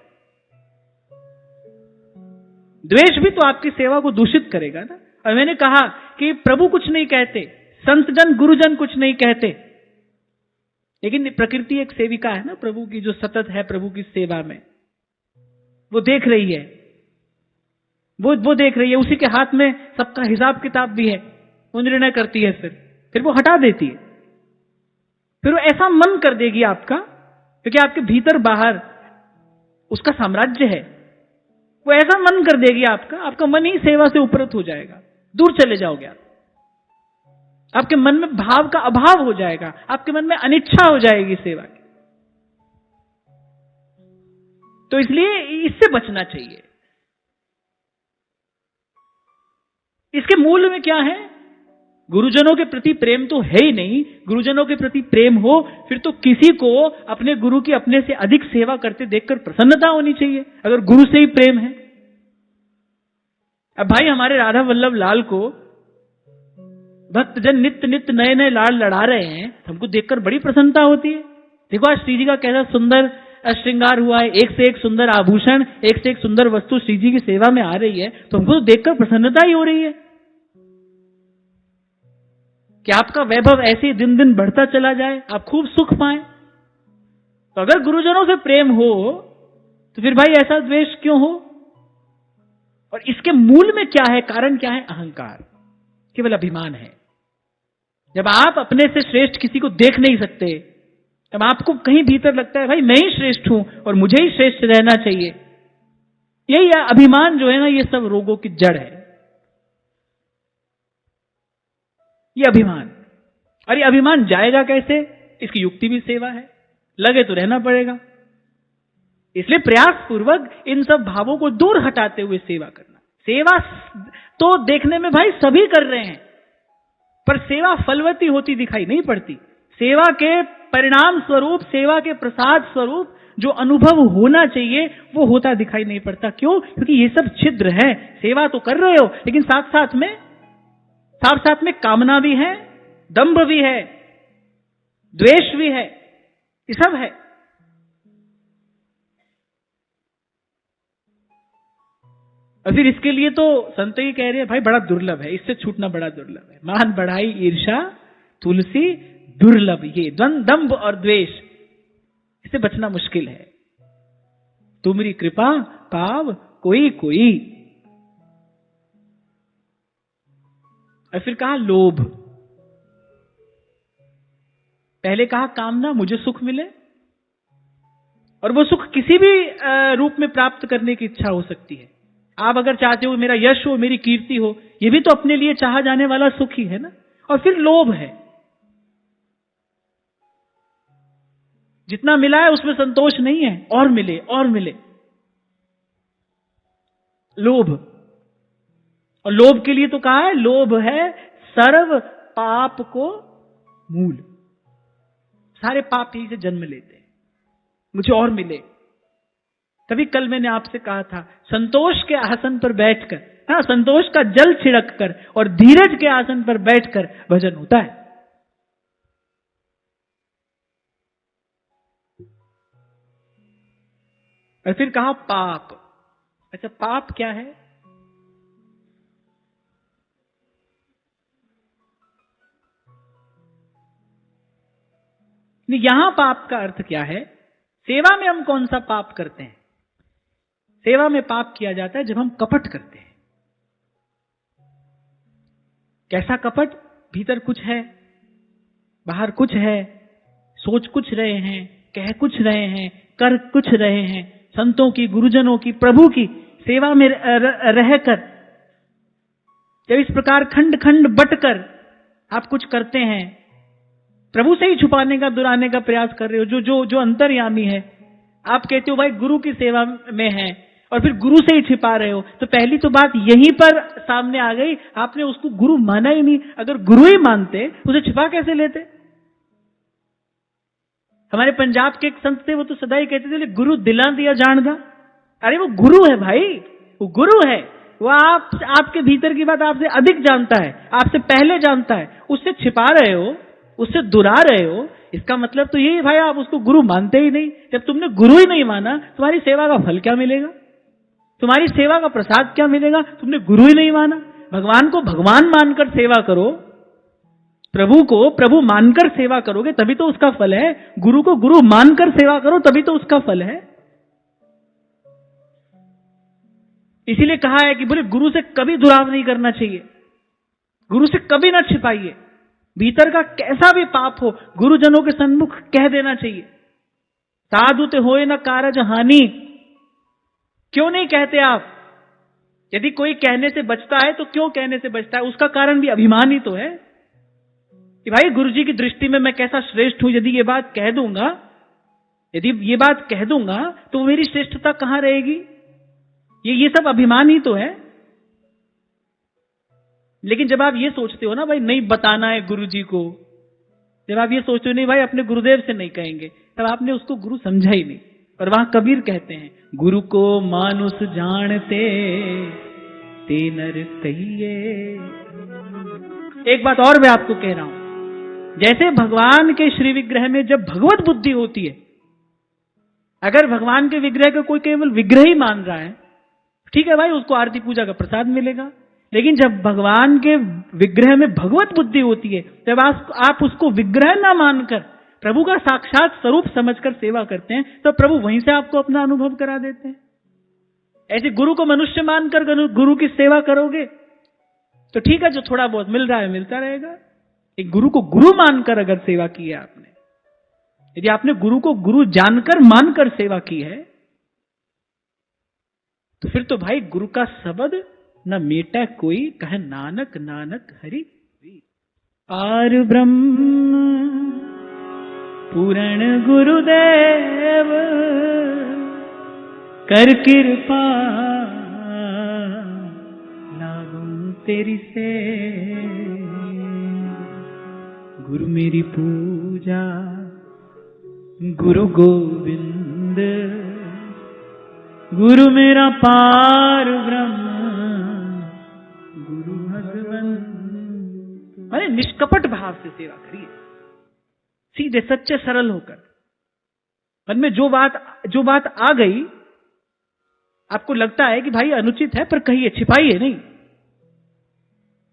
द्वेष भी तो आपकी सेवा को दूषित करेगा ना। और मैंने कहा कि प्रभु कुछ नहीं कहते, संत जन गुरुजन कुछ नहीं कहते, लेकिन प्रकृति एक सेविका है ना प्रभु की, जो सतत है प्रभु की सेवा में, वो देख रही है, वो देख रही है। उसी के हाथ में सबका हिसाब किताब भी है, वो निर्णय करती है, फिर वो हटा देती है। फिर वो ऐसा मन कर देगी आपका, क्योंकि आपके भीतर बाहर उसका साम्राज्य है, वो ऐसा मन कर देगी आपका मन ही सेवा से उपरत हो जाएगा, दूर चले जाओगे आप। आपके मन में भाव का अभाव हो जाएगा, आपके मन में अनिच्छा हो जाएगी सेवा की। तो इसलिए इससे बचना चाहिए। इसके मूल में क्या है? गुरुजनों के प्रति प्रेम तो है ही नहीं। गुरुजनों के प्रति प्रेम हो फिर तो किसी को अपने गुरु की अपने से अधिक सेवा करते देखकर प्रसन्नता होनी चाहिए, अगर गुरु से ही प्रेम है। अब भाई हमारे राधा वल्लभ लाल को भक्तजन नित्य नित्य नए नए लाड़ लड़ा रहे हैं, हमको देखकर बड़ी प्रसन्नता होती है। देखो आज श्री जी का कैसा सुंदर श्रृंगार हुआ है, एक से एक सुंदर आभूषण, एक से एक सुंदर वस्तु श्री जी की सेवा में आ रही है, तो हमको तो देखकर प्रसन्नता ही हो रही है कि आपका वैभव ऐसे ही दिन दिन बढ़ता चला जाए, आप खूब सुख पाए। तो अगर गुरुजनों से प्रेम हो तो फिर भाई ऐसा द्वेष क्यों हो? और इसके मूल में क्या है, कारण क्या है? अहंकार, केवल अभिमान है। जब आप अपने से श्रेष्ठ किसी को देख नहीं सकते, तब आपको कहीं भीतर लगता है भाई मैं ही श्रेष्ठ हूं और मुझे ही श्रेष्ठ रहना चाहिए। यही अभिमान जो है ना, ये सब रोगों की जड़ है, ये अभिमान। और ये अभिमान जाएगा कैसे? इसकी युक्ति भी सेवा है, लगे तो रहना पड़ेगा। इसलिए प्रयास पूर्वक इन सब भावों को दूर हटाते हुए सेवा करना। सेवा तो देखने में भाई सभी कर रहे हैं, पर सेवा फलवती होती दिखाई नहीं पड़ती। सेवा के परिणाम स्वरूप, सेवा के प्रसाद स्वरूप जो अनुभव होना चाहिए वो होता दिखाई नहीं पड़ता। क्यों? क्योंकि ये सब छिद्र है। सेवा तो कर रहे हो, लेकिन साथ साथ में कामना भी है, दंभ भी है, द्वेष भी है, ये सब है। और फिर इसके लिए तो संत ही कह रहे हैं भाई बड़ा दुर्लभ है, इससे छूटना बड़ा दुर्लभ है। मान बढ़ाई ईर्षा तुलसी दुर्लभ, ये दंभ और द्वेष, इससे बचना मुश्किल है। तुम्हारी कृपा पाव कोई कोई। और फिर कहा लोभ। पहले कहा कामना, मुझे सुख मिले, और वो सुख किसी भी रूप में प्राप्त करने की इच्छा हो सकती है। आप अगर चाहते हो मेरा यश हो, मेरी कीर्ति हो, ये भी तो अपने लिए चाहा जाने वाला सुख ही है ना। और फिर लोभ है, जितना मिला है उसमें संतोष नहीं है, और मिले और मिले, लोभ। और लोभ के लिए तो कहा है, लोभ है सर्व पाप को मूल। सारे पाप यहीं से जन्म लेते हैं, मुझे और मिले। तभी कल मैंने आपसे कहा था, संतोष के आसन पर बैठकर, हाँ, संतोष का जल छिड़क कर और धीरज के आसन पर बैठकर भजन होता है। और फिर कहा पाप। अच्छा, पाप क्या है? यहां पाप का अर्थ क्या है? सेवा में हम कौन सा पाप करते हैं? सेवा में पाप किया जाता है जब हम कपट करते हैं। कैसा कपट? भीतर कुछ है, बाहर कुछ है, सोच कुछ रहे हैं, कह कुछ रहे हैं, कर कुछ रहे हैं। संतों की, गुरुजनों की, प्रभु की सेवा में रहकर जब इस प्रकार खंड खंड बटकर आप कुछ करते हैं, प्रभु से ही छुपाने का, दुराने का प्रयास कर रहे हो, जो अंतर्यामी है। आप कहते हो भाई गुरु की सेवा में है, और फिर गुरु से ही छिपा रहे हो। तो पहली तो बात यहीं पर सामने आ गई, आपने उसको गुरु माना ही नहीं। अगर गुरु ही मानते, उसे छिपा कैसे लेते? हमारे पंजाब के एक संत थे, वो तो सदा ही कहते थे गुरु दिला दिया जानदा। अरे वो गुरु है भाई, वो गुरु है। वो आपके भीतर की बात आपसे अधिक जानता है, आपसे पहले जानता है। उससे छिपा रहे हो, उससे दुरा रहे हो, इसका मतलब तो यही भाई आप उसको गुरु मानते ही नहीं। जब तुमने गुरु ही नहीं माना, तुम्हारी सेवा का फल क्या मिलेगा? तुम्हारी सेवा का प्रसाद क्या मिलेगा? तुमने गुरु ही नहीं माना। भगवान को भगवान मानकर सेवा करो, प्रभु को प्रभु मानकर सेवा करोगे तभी तो उसका फल है। गुरु को गुरु मानकर सेवा करो तभी तो उसका फल है। इसीलिए कहा है कि बोले गुरु से कभी दुराव नहीं करना चाहिए, गुरु से कभी ना छिपाइए। भीतर का कैसा भी पाप हो, गुरुजनों के सन्मुख कह देना चाहिए। साधु ते होए न कारज हानि। क्यों नहीं कहते आप? यदि कोई कहने से बचता है तो क्यों कहने से बचता है? उसका कारण भी अभिमान ही तो है कि भाई गुरुजी की दृष्टि में मैं कैसा श्रेष्ठ हूं। यदि ये बात कह दूंगा तो मेरी श्रेष्ठता कहां रहेगी? ये सब अभिमान ही तो है। लेकिन जब आप ये सोचते हो ना भाई नहीं बताना है गुरुजी को, जब आप ये सोचते हो नहीं भाई अपने गुरुदेव से नहीं कहेंगे, तब आपने उसको गुरु समझा ही नहीं। और वहां कबीर कहते हैं, गुरु को मानुष जानते ते नर कहिए। एक बात और मैं आपको कह रहा हूं, जैसे भगवान के श्री विग्रह में जब भगवत बुद्धि होती है, अगर भगवान के विग्रह को कोई केवल विग्रह ही मान रहा है, ठीक है भाई, उसको आरती पूजा का प्रसाद मिलेगा। लेकिन जब भगवान के विग्रह में भगवत बुद्धि होती है, जब आप उसको विग्रह ना मानकर प्रभु का साक्षात स्वरूप समझकर सेवा करते हैं, तो प्रभु वहीं से आपको अपना अनुभव करा देते हैं। ऐसे गुरु को मनुष्य मानकर गुरु की सेवा करोगे तो ठीक है, जो थोड़ा बहुत मिल रहा है मिलता रहेगा। एक गुरु को गुरु मानकर अगर सेवा की है आपने, यदि आपने गुरु को गुरु जानकर मानकर सेवा की है, तो फिर तो भाई गुरु का शब्द न मेटा कोई, कहे नानक नानक हरि। आर ब्रह्म पूर्ण गुरुदेव कर कृपा लागू तेरी से। गुरु मेरी पूजा गुरु गोविंद गुरु मेरा पार ब्रह्म गुरु भगवंत। मैंने निष्कपट भाव से सेवा करिए, सीधे सच्चे सरल होकर। मन में जो बात आ गई, आपको लगता है कि भाई अनुचित है, पर कहिए, छिपाइए नहीं।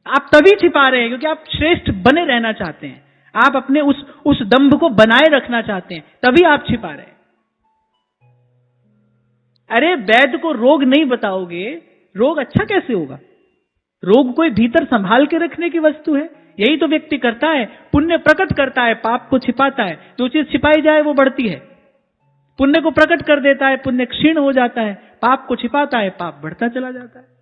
आप तभी छिपा रहे हैं क्योंकि आप श्रेष्ठ बने रहना चाहते हैं, आप अपने उस दंभ को बनाए रखना चाहते हैं, तभी आप छिपा रहे हैं। अरे वैद्य को रोग नहीं बताओगे, रोग अच्छा कैसे होगा? रोग कोई भीतर संभाल के रखने की वस्तु है। यही तो व्यक्ति करता है, पुण्य प्रकट करता है, पाप को छिपाता है। जो चीज छिपाई जाए वो बढ़ती है। पुण्य को प्रकट कर देता है, पुण्य क्षीण हो जाता है। पाप को छिपाता है, पाप बढ़ता चला जाता है।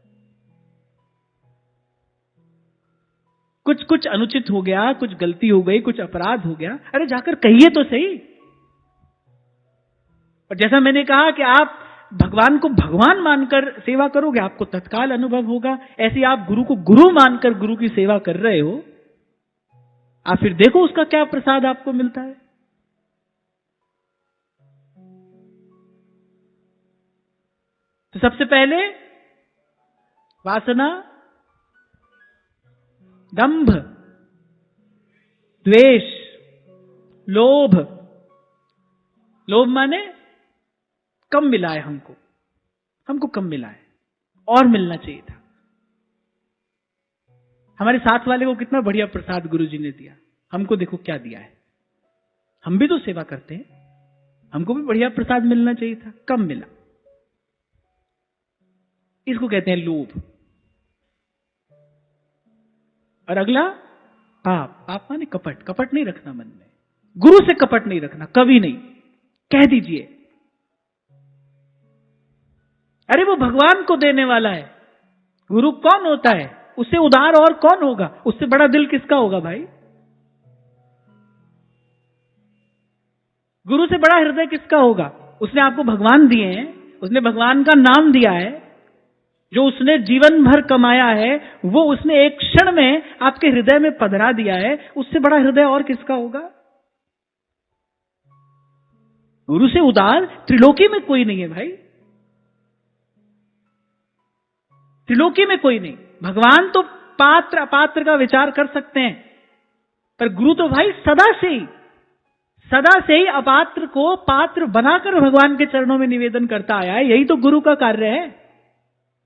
कुछ अनुचित हो गया, कुछ गलती हो गई, कुछ अपराध हो गया, अरे जाकर कहिए तो सही। और जैसा मैंने कहा कि आप भगवान को भगवान मानकर सेवा करोगे, आपको तत्काल अनुभव होगा। ऐसे आप गुरु को गुरु मानकर गुरु की सेवा कर रहे हो, आप फिर देखो उसका क्या प्रसाद आपको मिलता है। तो सबसे पहले वासना, दंभ, द्वेष, लोभ। लोभ माने कम मिला है हमको कम मिला है, और मिलना चाहिए था। हमारे साथ वाले को कितना बढ़िया प्रसाद गुरुजी ने दिया, हमको देखो क्या दिया है। हम भी तो सेवा करते हैं, हमको भी बढ़िया प्रसाद मिलना चाहिए था, कम मिला। इसको कहते हैं लोभ। और अगला पाप। पाप माने कपट। कपट नहीं रखना मन में, गुरु से कपट नहीं रखना, कभी नहीं। कह दीजिए, अरे वो भगवान को देने वाला है। गुरु कौन होता है? उससे उदार और कौन होगा? उससे बड़ा दिल किसका होगा भाई? गुरु से बड़ा हृदय किसका होगा? उसने आपको भगवान दिए हैं, उसने भगवान का नाम दिया है, जो उसने जीवन भर कमाया है वो उसने एक क्षण में आपके हृदय में पधरा दिया है। उससे बड़ा हृदय और किसका होगा? गुरु से उदार त्रिलोकी में कोई नहीं है भाई, त्रिलोकी में कोई नहीं। भगवान तो पात्र अपात्र का विचार कर सकते हैं, पर गुरु तो भाई सदा से ही अपात्र को पात्र बनाकर भगवान के चरणों में निवेदन करता आया है। यही तो गुरु का कार्य है।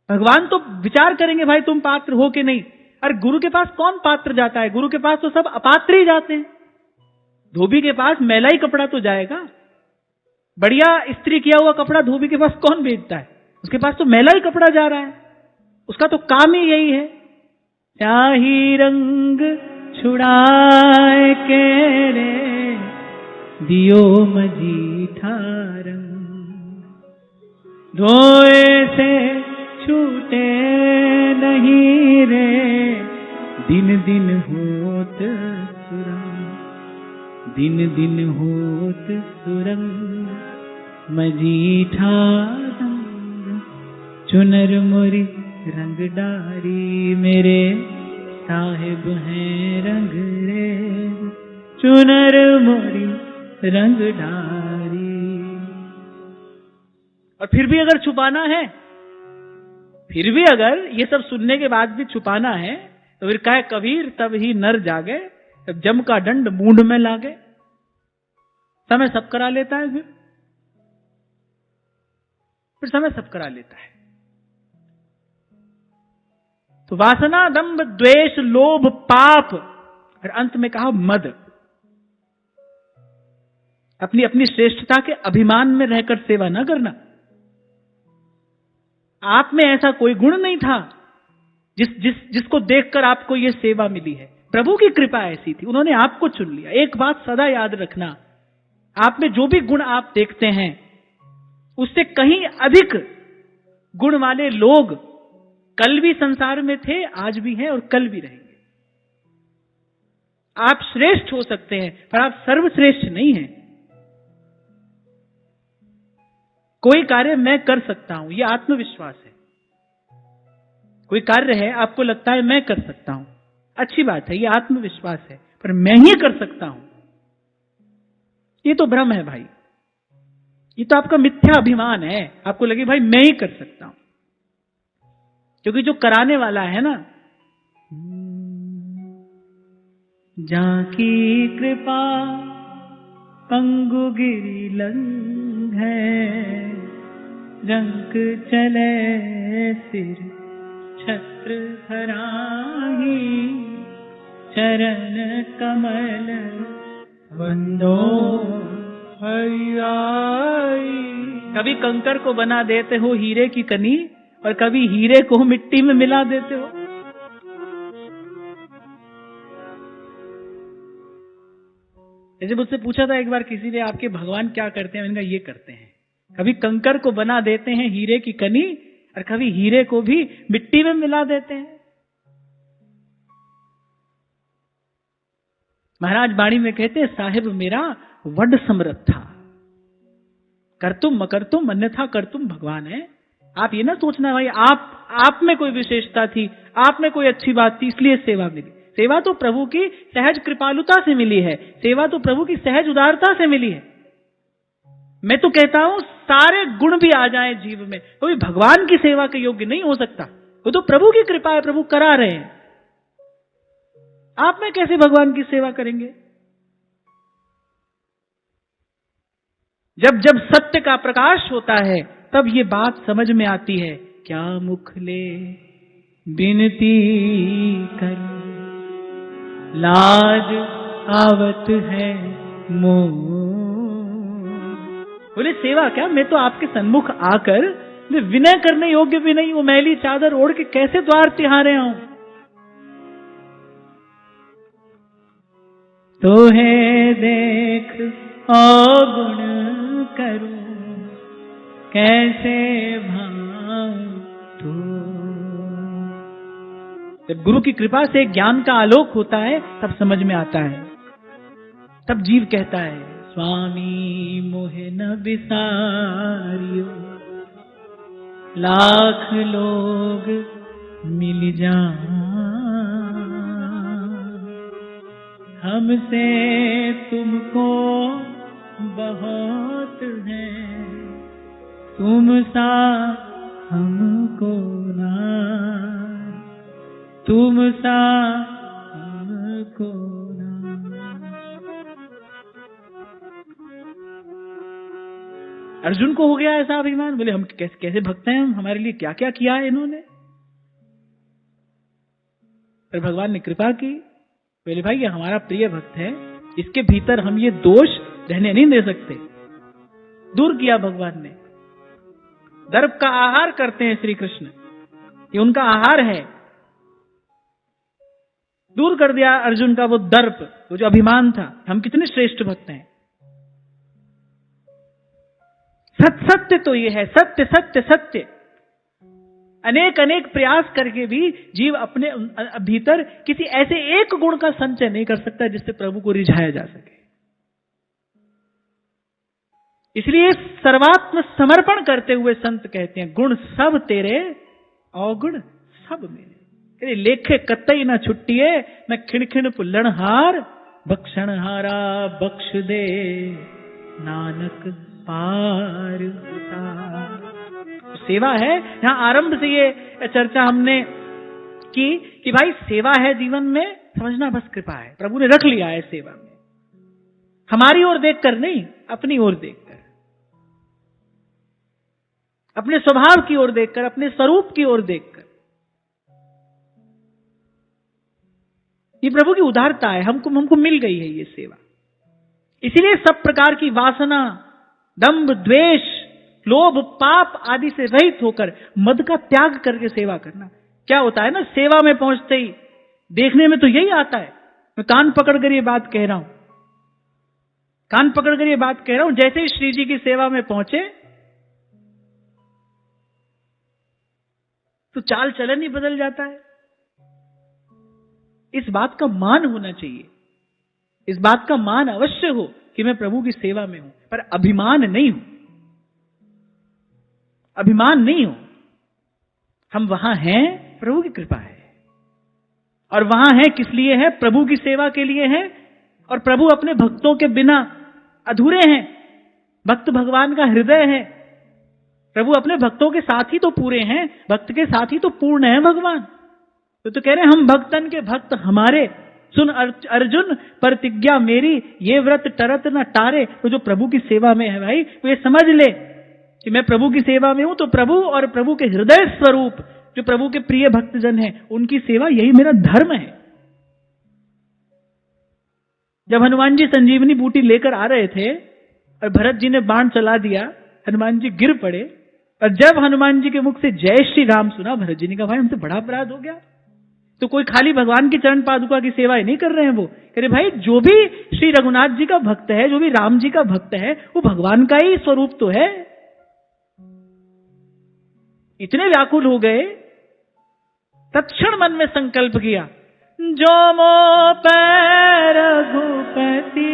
भगवान तो विचार करेंगे भाई तुम पात्र हो कि नहीं। अरे गुरु के पास कौन पात्र जाता है? गुरु के पास तो सब अपात्र ही जाते हैं। धोबी के पास मैला ही कपड़ा तो जाएगा, बढ़िया इस्त्री किया हुआ कपड़ा धोबी के पास कौन बेचता है? उसके पास तो मैला ही कपड़ा जा रहा है, उसका तो काम ही यही है। स्याही रंग छुड़ाए के रे दियो मजीठा रंग, धोए से छूटे नहीं रे दिन दिन होत सुरंग, दिन दिन होत सुरंग मजीठा रंग, चुनर मोरी रंग डारी मेरे साहिब हैं रंग रे, चुनर मोरी रंग डारी। और फिर भी अगर छुपाना है, फिर भी अगर ये सब सुनने के बाद भी छुपाना है, तो फिर कहे कबीर तब ही नर जागे, तब जम का दंड मूंढ में लागे। समय सब करा लेता है, फिर समय सब करा लेता है। तो वासना, दंभ, द्वेष, लोभ, पाप, और अंत में कहा मद। अपनी श्रेष्ठता के अभिमान में रहकर सेवा न करना। आप में ऐसा कोई गुण नहीं था जिसको देखकर आपको यह सेवा मिली है। प्रभु की कृपा ऐसी थी, उन्होंने आपको चुन लिया। एक बात सदा याद रखना, आप में जो भी गुण आप देखते हैं उससे कहीं अधिक गुण वाले लोग कल भी संसार में थे, आज भी हैं और कल भी रहेंगे। आप श्रेष्ठ हो सकते हैं, पर आप सर्वश्रेष्ठ नहीं हैं। कोई कार्य मैं कर सकता हूं, यह आत्मविश्वास है। कोई कार्य है, आपको लगता है मैं कर सकता हूं, अच्छी बात है, यह आत्मविश्वास है, पर मैं ही कर सकता हूं, ये तो भ्रम है भाई, ये तो आपका मिथ्या अभिमान है। आपको लगे भाई मैं ही कर सकता हूं, क्योंकि जो कराने वाला है ना, जाकी कृपा पंगु गिरि लंघै, रंक चले सिर छत्र धराही, चरण कमल वंदो हरियाई। कभी कंकर को बना देते हो हीरे की कनी, और कभी हीरे को मिट्टी में मिला देते हो। जैसे मुझसे पूछा था एक बार किसी ने, आपके भगवान क्या करते हैं? मैंने कहा ये करते हैं, कभी कंकर को बना देते हैं हीरे की कनी, और कभी हीरे को भी मिट्टी में मिला देते हैं। महाराज बाणी में कहते हैं, साहिब मेरा वड समरथ था, करतुम मकरतुम अन्यथा करतुम भगवान है। आप ये ना सोचना भाई आप में कोई विशेषता थी, आप में कोई अच्छी बात थी इसलिए सेवा मिली। सेवा तो प्रभु की सहज कृपालुता से मिली है, सेवा तो प्रभु की सहज उदारता से मिली है। मैं तो कहता हूं सारे गुण भी आ जाएं जीव में, कोई भगवान की सेवा के योग्य नहीं हो सकता। वो तो प्रभु की कृपा है, प्रभु करा रहे हैं। आप में कैसे भगवान की सेवा करेंगे? जब जब सत्य का प्रकाश होता है तब ये बात समझ में आती है। क्या मुख ले बिनती कर, लाज आवत है मोह। बोले सेवा क्या, मैं तो आपके सन्मुख आकर मैं विनय करने योग्य भी नहीं हूं, मैली चादर ओढ़ के कैसे द्वार तिहारे आऊं। तो है देख अवगुण करूं, कैसे भाऊं तो। जब गुरु की कृपा से ज्ञान का आलोक होता है तब समझ में आता है, तब जीव कहता है स्वामी मोहे न बिसारियो, लाख लोग मिल जाएं, हमसे तुमको बहुत है, तुम सा हमको ना, तुम सा हमको ना। अर्जुन को हो गया ऐसा अभिमान, बोले हम कैसे भक्त हैं, हमारे लिए क्या क्या किया है इन्होंने। पर भगवान ने कृपा की, बोले भाई ये हमारा प्रिय भक्त है, इसके भीतर हम ये दोष रहने नहीं दे सकते। दूर किया भगवान ने। दर्प का आहार करते हैं श्री कृष्ण, ये उनका आहार है। दूर कर दिया अर्जुन का वो दर्प, वो जो अभिमान था, हम कितने श्रेष्ठ भक्त हैं। सत्य तो ये है, सत्य सत्य सत्य। अनेक अनेक प्रयास करके भी जीव अपने भीतर किसी ऐसे एक गुण का संचय नहीं कर सकता जिससे प्रभु को रिझाया जा सके। इसलिए सर्वात्म समर्पण करते हुए संत कहते हैं, गुण सब तेरे अवगुण सब मेरे, तेरे लेखे कतई ना छुट्टिए, मैं खिणखिण पुल्लणहार, बख्शणहारा बख्श दे नानक पार उतार। सेवा है, यहां आरंभ से ये चर्चा हमने कि भाई सेवा है जीवन में, समझना बस कृपा है, प्रभु ने रख लिया है सेवा में, हमारी ओर देखकर नहीं, अपनी ओर देखकर, अपने स्वभाव की ओर देखकर, अपने स्वरूप की ओर देखकर। ये प्रभु की उदारता है, हमको मिल गई है ये सेवा। इसीलिए सब प्रकार की वासना, दंभ, द्वेष, लोभ, पाप आदि से रहित होकर मद का त्याग करके सेवा करना। क्या होता है ना, सेवा में पहुंचते ही देखने में तो यही आता है। मैं कान पकड़कर ये बात कह रहा हूं, कान पकड़कर ये बात कह रहा हूं, जैसे ही श्री जी की सेवा में पहुंचे तो चाल चलन ही बदल जाता है। इस बात का मान होना चाहिए, इस बात का मान अवश्य हो कि मैं प्रभु की सेवा में हूं, पर अभिमान नहीं हो, अभिमान नहीं हो। हम वहां हैं, प्रभु की कृपा है, और वहां हैं किस लिए है, प्रभु की सेवा के लिए है। और प्रभु अपने भक्तों के बिना अधूरे हैं। भक्त भगवान का हृदय है। प्रभु अपने भक्तों के साथ ही तो पूरे हैं, भक्त के साथ ही तो पूर्ण है भगवान। तो कह रहे हैं हम भक्तन के भक्त हमारे, सुन अर्जुन प्रतिज्ञा मेरी, ये व्रत टरत न टारे। तो जो प्रभु की सेवा में है भाई, वो ये समझ ले कि मैं प्रभु की सेवा में हूं, तो प्रभु और प्रभु के हृदय स्वरूप जो प्रभु के प्रिय भक्तजन हैं, उनकी सेवा यही मेरा धर्म है। जब हनुमान जी संजीवनी बूटी लेकर आ रहे थे और भरत जी ने बाण चला दिया, हनुमान जी गिर पड़े, और जब हनुमान जी के मुख से जय श्री राम सुना, भरत जी ने कहा भाई हमसे बड़ा अपराध हो गया। तो कोई खाली भगवान की चरण पादुका की सेवा ही नहीं कर रहे हैं, वो कह रहे भाई जो भी श्री रघुनाथ जी का भक्त है, जो भी राम जी का भक्त है, वो भगवान का ही स्वरूप तो है। इतने व्याकुल हो गए, तत्क्षण मन में संकल्प किया, जो मो पर रघुपति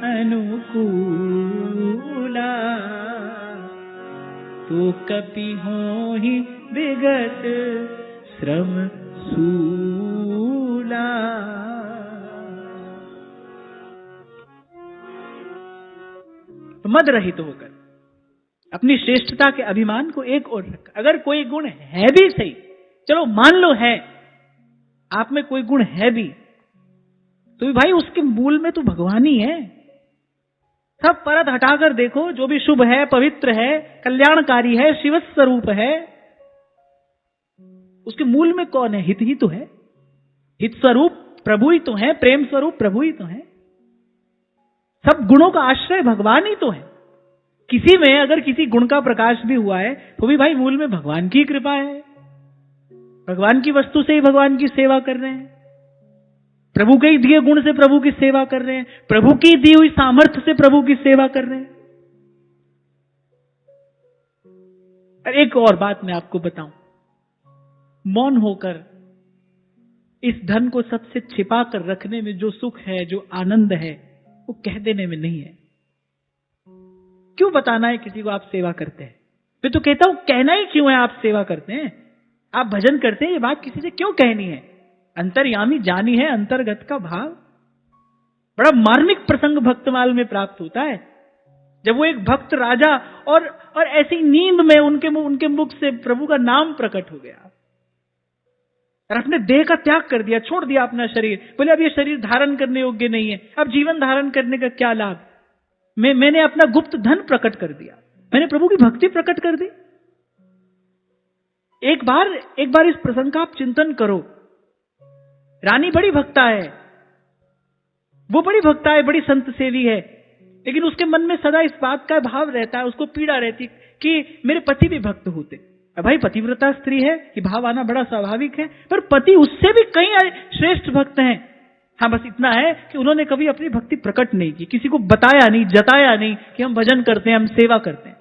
अनुकूला, तो कपि होहि विगत श्रम सूला। तो मद रहित होकर अपनी श्रेष्ठता के अभिमान को एक ओर रखा। अगर कोई गुण है भी सही, चलो मान लो है, आप में कोई गुण है भी, तो भाई उसके मूल में तो भगवान ही है। सब परत हटाकर देखो, जो भी शुभ है, पवित्र है, कल्याणकारी है, शिव स्वरूप है, उसके मूल में कौन है? हित ही तो है। हित स्वरूप प्रभु ही तो है, प्रेम स्वरूप प्रभु ही तो है। सब गुणों का आश्रय भगवान ही तो है। किसी में अगर किसी गुण का प्रकाश भी हुआ है, तो भी भाई मूल में भगवान की कृपा है। भगवान की वस्तु से ही भगवान की सेवा कर रहे हैं, प्रभु के ही दिए गुण से प्रभु की सेवा कर रहे हैं, प्रभु की दी हुई सामर्थ्य से प्रभु की सेवा कर रहे हैं। एक और बात मैं आपको बताऊं, मौन होकर इस धन को सबसे छिपा कर रखने में जो सुख है, जो आनंद है, वो कह देने में नहीं है। क्यों बताना है किसी को आप सेवा करते हैं? मैं तो कहता हूं कहना ही क्यों है आप सेवा करते हैं, आप भजन करते हैं, ये बात किसी से क्यों कहनी है? अंतर्यामी जानी है अंतर्गत का भाव। बड़ा मार्मिक प्रसंग भक्तमाल में प्राप्त होता है, जब वो एक भक्त राजा और ऐसी नींद में उनके मुख से प्रभु का नाम प्रकट हो गया और अपने देह का त्याग कर दिया, छोड़ दिया अपना शरीर। बोले अब ये शरीर धारण करने योग्य नहीं है, अब जीवन धारण करने का क्या लाभ? मैंने अपना गुप्त धन प्रकट कर दिया, मैंने प्रभु की भक्ति प्रकट कर दी। एक बार इस प्रसंग का आप चिंतन करो। रानी बड़ी भक्ता है, वो बड़ी भक्ता है, बड़ी संत सेवी है, लेकिन उसके मन में सदा इस बात का भाव रहता है, उसको पीड़ा रहती कि मेरे पति भी भक्त होते। भाई पतिव्रता स्त्री है, ये भाव आना बड़ा स्वाभाविक है, पर पति उससे भी कई श्रेष्ठ भक्त हैं। हाँ, बस इतना है कि उन्होंने कभी अपनी भक्ति प्रकट नहीं की, किसी को बताया नहीं, जताया नहीं कि हम भजन करते हैं, हम सेवा करते हैं।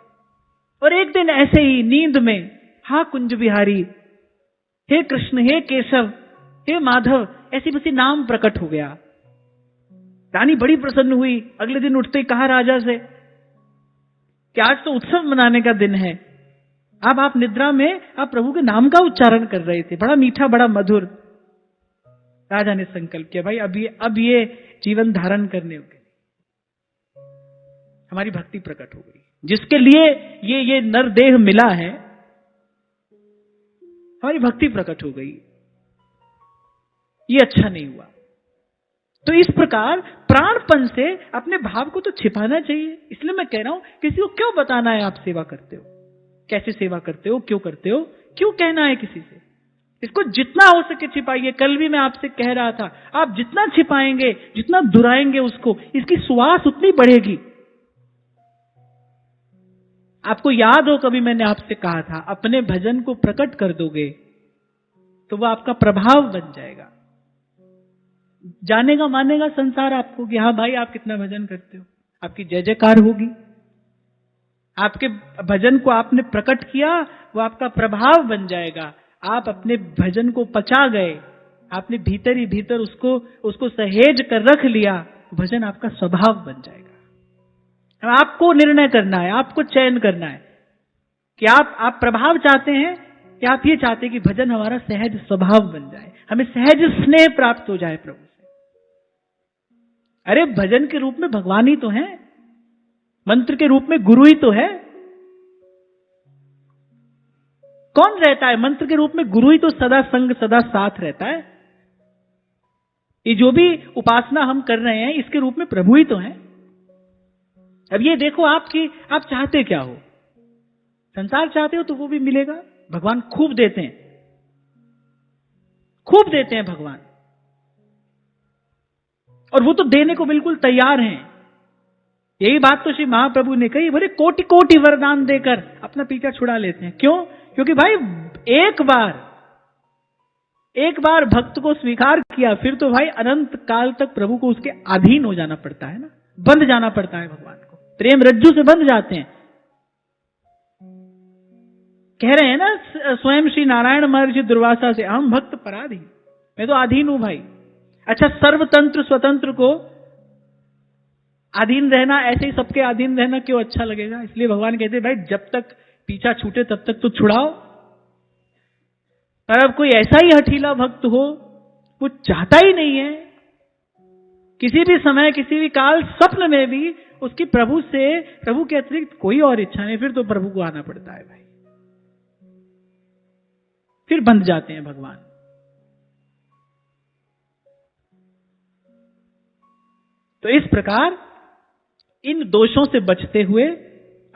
और एक दिन ऐसे ही नींद में, हा कुंज बिहारी, हे कृष्ण, हे केशव, हे माधव, ऐसी बसी नाम प्रकट हो गया। रानी बड़ी प्रसन्न हुई। अगले दिन उठते ही कहा राजा से कि आज तो उत्सव मनाने का दिन है। अब आप निद्रा में आप प्रभु के नाम का उच्चारण कर रहे थे, बड़ा मीठा, बड़ा मधुर। राजा ने संकल्प किया, भाई अब ये जीवन धारण करने हो गए, हमारी भक्ति प्रकट हो गई, जिसके लिए ये नरदेह मिला है, हमारी भक्ति प्रकट हो गई। ये अच्छा नहीं हुआ। तो इस प्रकार प्राणपन से अपने भाव को तो छिपाना चाहिए। इसलिए मैं कह रहा हूं, किसी को क्यों बताना है आप सेवा करते हो, कैसे सेवा करते हो, क्यों करते हो, क्यों कहना है किसी से? इसको जितना हो सके छिपाइए। कल भी मैं आपसे कह रहा था, आप जितना छिपाएंगे, जितना दुराएंगे उसको, इसकी सुवास उतनी बढ़ेगी। आपको याद हो कभी मैंने आपसे कहा था, अपने भजन को प्रकट कर दोगे तो वह आपका प्रभाव बन जाएगा। जानेगा मानेगा संसार आपको कि हाँ भाई आप कितना भजन करते हो, आपकी जय जयकार होगी। आपके भजन को आपने प्रकट किया, वो आपका प्रभाव बन जाएगा। आप अपने भजन को पचा गए, आपने भीतर ही भीतर उसको सहेज कर रख लिया, भजन आपका स्वभाव बन जाएगा। आपको निर्णय करना है, आपको चयन करना है कि आप प्रभाव चाहते हैं कि आप ये चाहते हैं कि भजन हमारा सहज स्वभाव बन जाए, हमें सहज स्नेह प्राप्त हो जाए प्रभु से। अरे भजन के रूप में भगवान ही तो हैं, मंत्र के रूप में गुरु ही तो है। कौन रहता है मंत्र के रूप में? गुरु ही तो सदा संग सदा साथ रहता है। ये जो भी उपासना हम कर रहे हैं इसके रूप में प्रभु ही तो है। अब ये देखो आप चाहते क्या हो? संसार चाहते हो तो वो भी मिलेगा। भगवान खूब देते हैं, खूब देते हैं भगवान, और वो तो देने को बिल्कुल तैयार हैं। यही बात तो श्री महाप्रभु ने कही, बोले कोटि कोटि वरदान देकर अपना पीछा छुड़ा लेते हैं। क्यों? क्योंकि भाई एक बार भक्त को स्वीकार किया फिर तो भाई अनंत काल तक प्रभु को उसके अधीन हो जाना पड़ता है ना, बंध जाना पड़ता है भगवान को, प्रेम रज्जू से बंध जाते हैं। कह रहे हैं ना स्वयं श्री नारायण महर्षि दुर्वासा से, हम भक्त पराधीन, मैं तो अधीन हूं भाई। अच्छा, सर्वतंत्र स्वतंत्र को अधीन रहना, ऐसे ही सबके अधीन रहना क्यों अच्छा लगेगा? इसलिए भगवान कहते हैं भाई जब तक पीछा छूटे तब तक तो छुड़ाओ। पर अब कोई ऐसा ही हठीला भक्त हो, वो चाहता ही नहीं है किसी भी समय किसी भी काल स्वप्न में भी उसकी प्रभु के अतिरिक्त कोई और इच्छा नहीं, फिर तो प्रभु को आना पड़ता है भाई, फिर बंध जाते हैं भगवान। तो इस प्रकार इन दोषों से बचते हुए,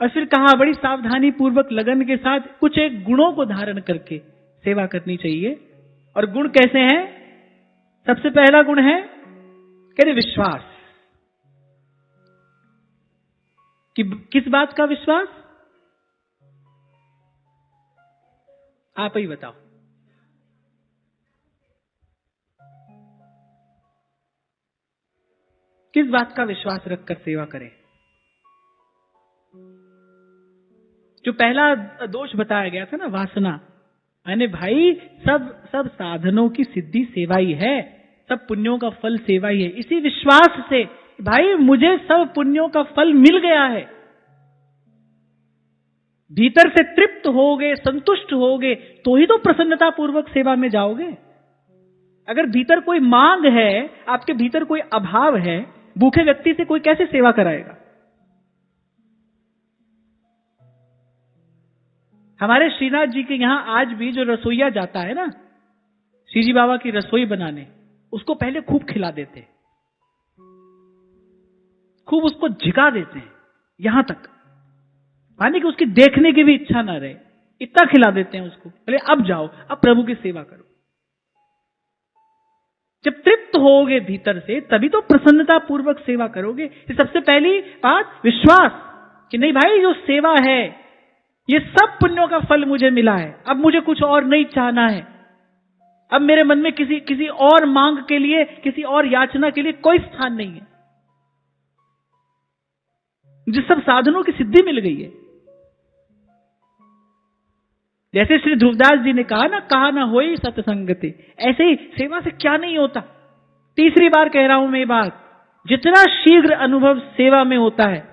और फिर कहा बड़ी सावधानी पूर्वक लगन के साथ कुछ एक गुणों को धारण करके सेवा करनी चाहिए। और गुण कैसे हैं? सबसे पहला गुण है कहते विश्वास। कि किस बात का विश्वास? आप ही बताओ। किस बात का विश्वास रखकर सेवा करें? जो पहला दोष बताया गया था ना, वासना, मैंने भाई सब साधनों की सिद्धि सेवा ही है, सब पुण्यों का फल सेवा ही है। इसी विश्वास से भाई मुझे सब पुण्यों का फल मिल गया है, भीतर से तृप्त होगे, संतुष्ट होगे तो ही तो प्रसन्नता पूर्वक सेवा में जाओगे। अगर भीतर कोई मांग है, आपके भीतर कोई अभाव है, भूखे व्यक्ति से कोई कैसे सेवा कराएगा? हमारे श्रीनाथ जी के यहां आज भी जो रसोईया जाता है ना श्री जी बाबा की रसोई बनाने, उसको पहले खूब खिला देते हैं, खूब उसको झिका देते हैं, यहां तक माने कि उसकी देखने की भी इच्छा ना रहे, इतना खिला देते हैं उसको। बोले अब जाओ, अब प्रभु की सेवा करो। जब तृप्त होगे भीतर से तभी तो प्रसन्नता पूर्वक सेवा करोगे। सबसे पहली बात विश्वास कि नहीं भाई जो सेवा है ये सब पुण्यों का फल मुझे मिला है, अब मुझे कुछ और नहीं चाहना है, अब मेरे मन में किसी और मांग के लिए, किसी और याचना के लिए कोई स्थान नहीं है, मुझे सब साधनों की सिद्धि मिल गई है। जैसे श्री ध्रुवदास जी ने कहा ना होई सत्संगति, ऐसे ही सेवा से क्या नहीं होता। तीसरी बार कह रहा हूं मैं ये बात, जितना शीघ्र अनुभव सेवा में होता है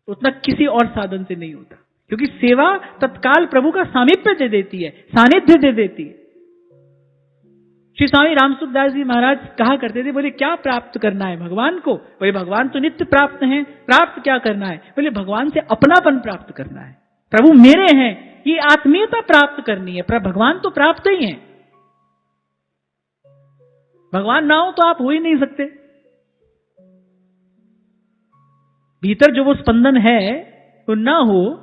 उतना किसी और साधन से नहीं होता, क्योंकि सेवा तत्काल प्रभु का सामीप्य दे देती है, सानिध्य दे देती है। श्री स्वामी रामसुखदास जी महाराज कहा करते थे, बोले क्या प्राप्त करना है भगवान को? बोले भगवान तो नित्य प्राप्त हैं, प्राप्त क्या करना है? बोले भगवान से अपनापन प्राप्त करना है, प्रभु मेरे हैं, ये आत्मीयता प्राप्त करनी है। पर भगवान तो प्राप्त ही है, भगवान ना हो तो आप हो ही नहीं सकते। भीतर जो वो स्पंदन है वो ना हो,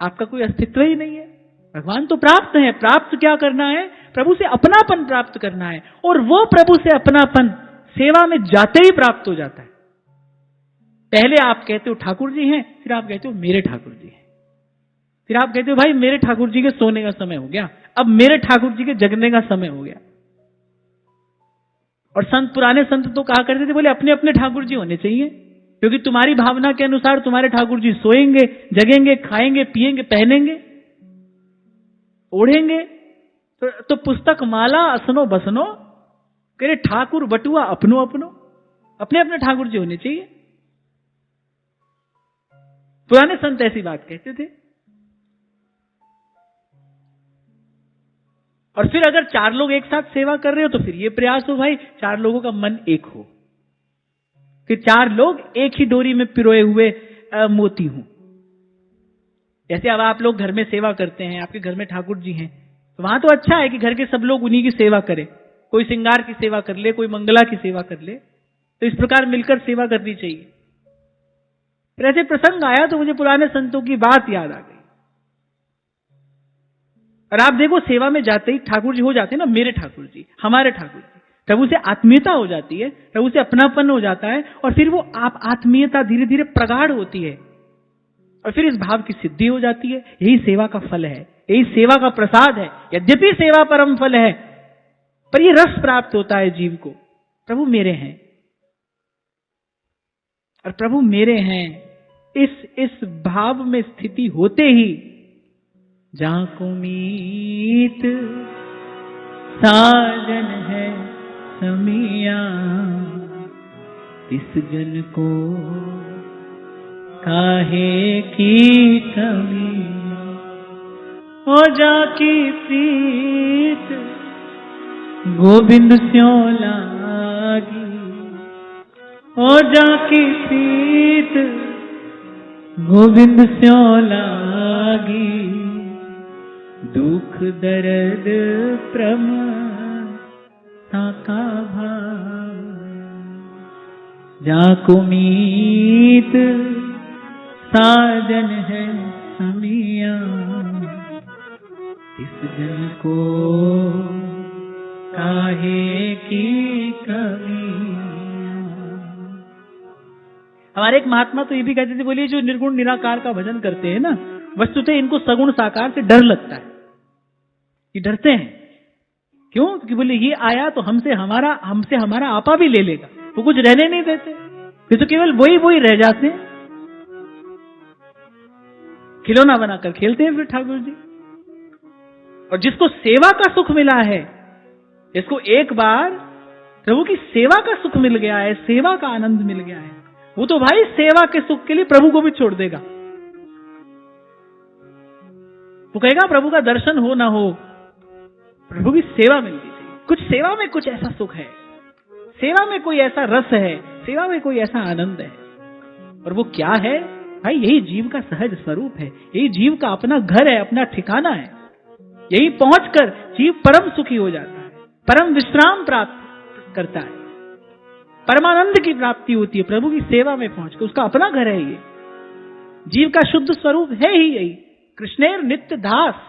आपका कोई अस्तित्व ही नहीं है। भगवान तो प्राप्त है, प्राप्त क्या करना है? प्रभु से अपनापन प्राप्त करना है, और वो प्रभु से अपनापन सेवा में जाते ही प्राप्त हो जाता है। पहले आप कहते हो ठाकुर जी हैं, फिर आप कहते हो मेरे ठाकुर जी हैं, फिर आप कहते हो भाई मेरे ठाकुर जी के सोने का समय हो गया, अब मेरे ठाकुर जी के जगने का समय हो गया। और पुराने संत तो कहा करते थे, बोले अपने अपने ठाकुर जी होने चाहिए, क्योंकि तुम्हारी भावना के अनुसार तुम्हारे ठाकुर जी सोएंगे, जगेंगे, खाएंगे, पिएंगे, पहनेंगे, ओढ़ेंगे। तो पुस्तक माला असनो बसनो, कह रहे ठाकुर बटुआ अपनो अपनो, अपने अपने ठाकुर जी होने चाहिए। पुराने संत ऐसी बात कहते थे। और फिर अगर 4 लोग एक साथ सेवा कर रहे हो तो फिर ये प्रयास हो भाई 4 लोगों का मन एक हो, कि 4 लोग एक ही डोरी में पिरोए हुए मोती हूं। जैसे अब आप लोग घर में सेवा करते हैं, आपके घर में ठाकुर जी हैं, तो वहां तो अच्छा है कि घर के सब लोग उन्हीं की सेवा करें, कोई श्रृंगार की सेवा कर ले, कोई मंगला की सेवा कर ले, तो इस प्रकार मिलकर सेवा करनी चाहिए। फिर ऐसे प्रसंग आया तो मुझे पुराने संतों की बात याद आ गई। और आप देखो, सेवा में जाते ही ठाकुर जी हो जाते हैं ना, मेरे ठाकुर जी, हमारे ठाकुर जी, प्रभु से आत्मीयता हो जाती है, प्रभु से अपनापन हो जाता है, और फिर वो आप आत्मीयता धीरे धीरे प्रगाढ़ होती है, और फिर इस भाव की सिद्धि हो जाती है। यही सेवा का फल है, यही सेवा का प्रसाद है। यद्यपि सेवा परम फल है, पर यह रस प्राप्त होता है जीव को, प्रभु मेरे हैं, और प्रभु मेरे हैं, इस भाव में स्थिति होते ही जाको मीत साजन है समिया, इस जन को काहे की कमी, हो जाकी प्रीत गोविंद स्यों लागी, हो जाकी प्रीत गोविंद स्यों लागी, दुख दर्द प्रम साका भाव, जाको मीत साजन है समिया, इस जन को काहे की कमी। हमारे एक महात्मा तो ये भी कहते थे, बोलिए जो निर्गुण निराकार का भजन करते हैं ना, वस्तुतः इनको सगुण साकार से डर लगता है, ये डरते हैं। क्यों? क्योंकि बोले ये आया तो हमसे हमारा आपा भी ले लेगा, वो कुछ रहने नहीं देते, फिर तो केवल वही रह जाते हैं, खिलौना बनाकर खेलते हैं फिर ठाकुर जी। और जिसको सेवा का सुख मिला है, जिसको एक बार प्रभु की सेवा का सुख मिल गया है, सेवा का आनंद मिल गया है, वो तो भाई सेवा के सुख के लिए प्रभु को भी छोड़ देगा। वो कहेगा प्रभु का दर्शन हो ना हो, प्रभु की सेवा मिलनी चाहिए। कुछ सेवा में कुछ ऐसा सुख है, सेवा में कोई ऐसा रस है, सेवा में कोई ऐसा आनंद है। और वो क्या है भाई? यही जीव का सहज स्वरूप है, यही जीव का अपना घर है, अपना ठिकाना है। यही पहुंचकर जीव परम सुखी हो जाता है, परम विश्राम प्राप्त करता है, परमानंद की प्राप्ति होती है प्रभु की सेवा में पहुंचकर। उसका अपना घर है ये, जीव का शुद्ध स्वरूप है ही यही। कृष्णेर नित्य दास,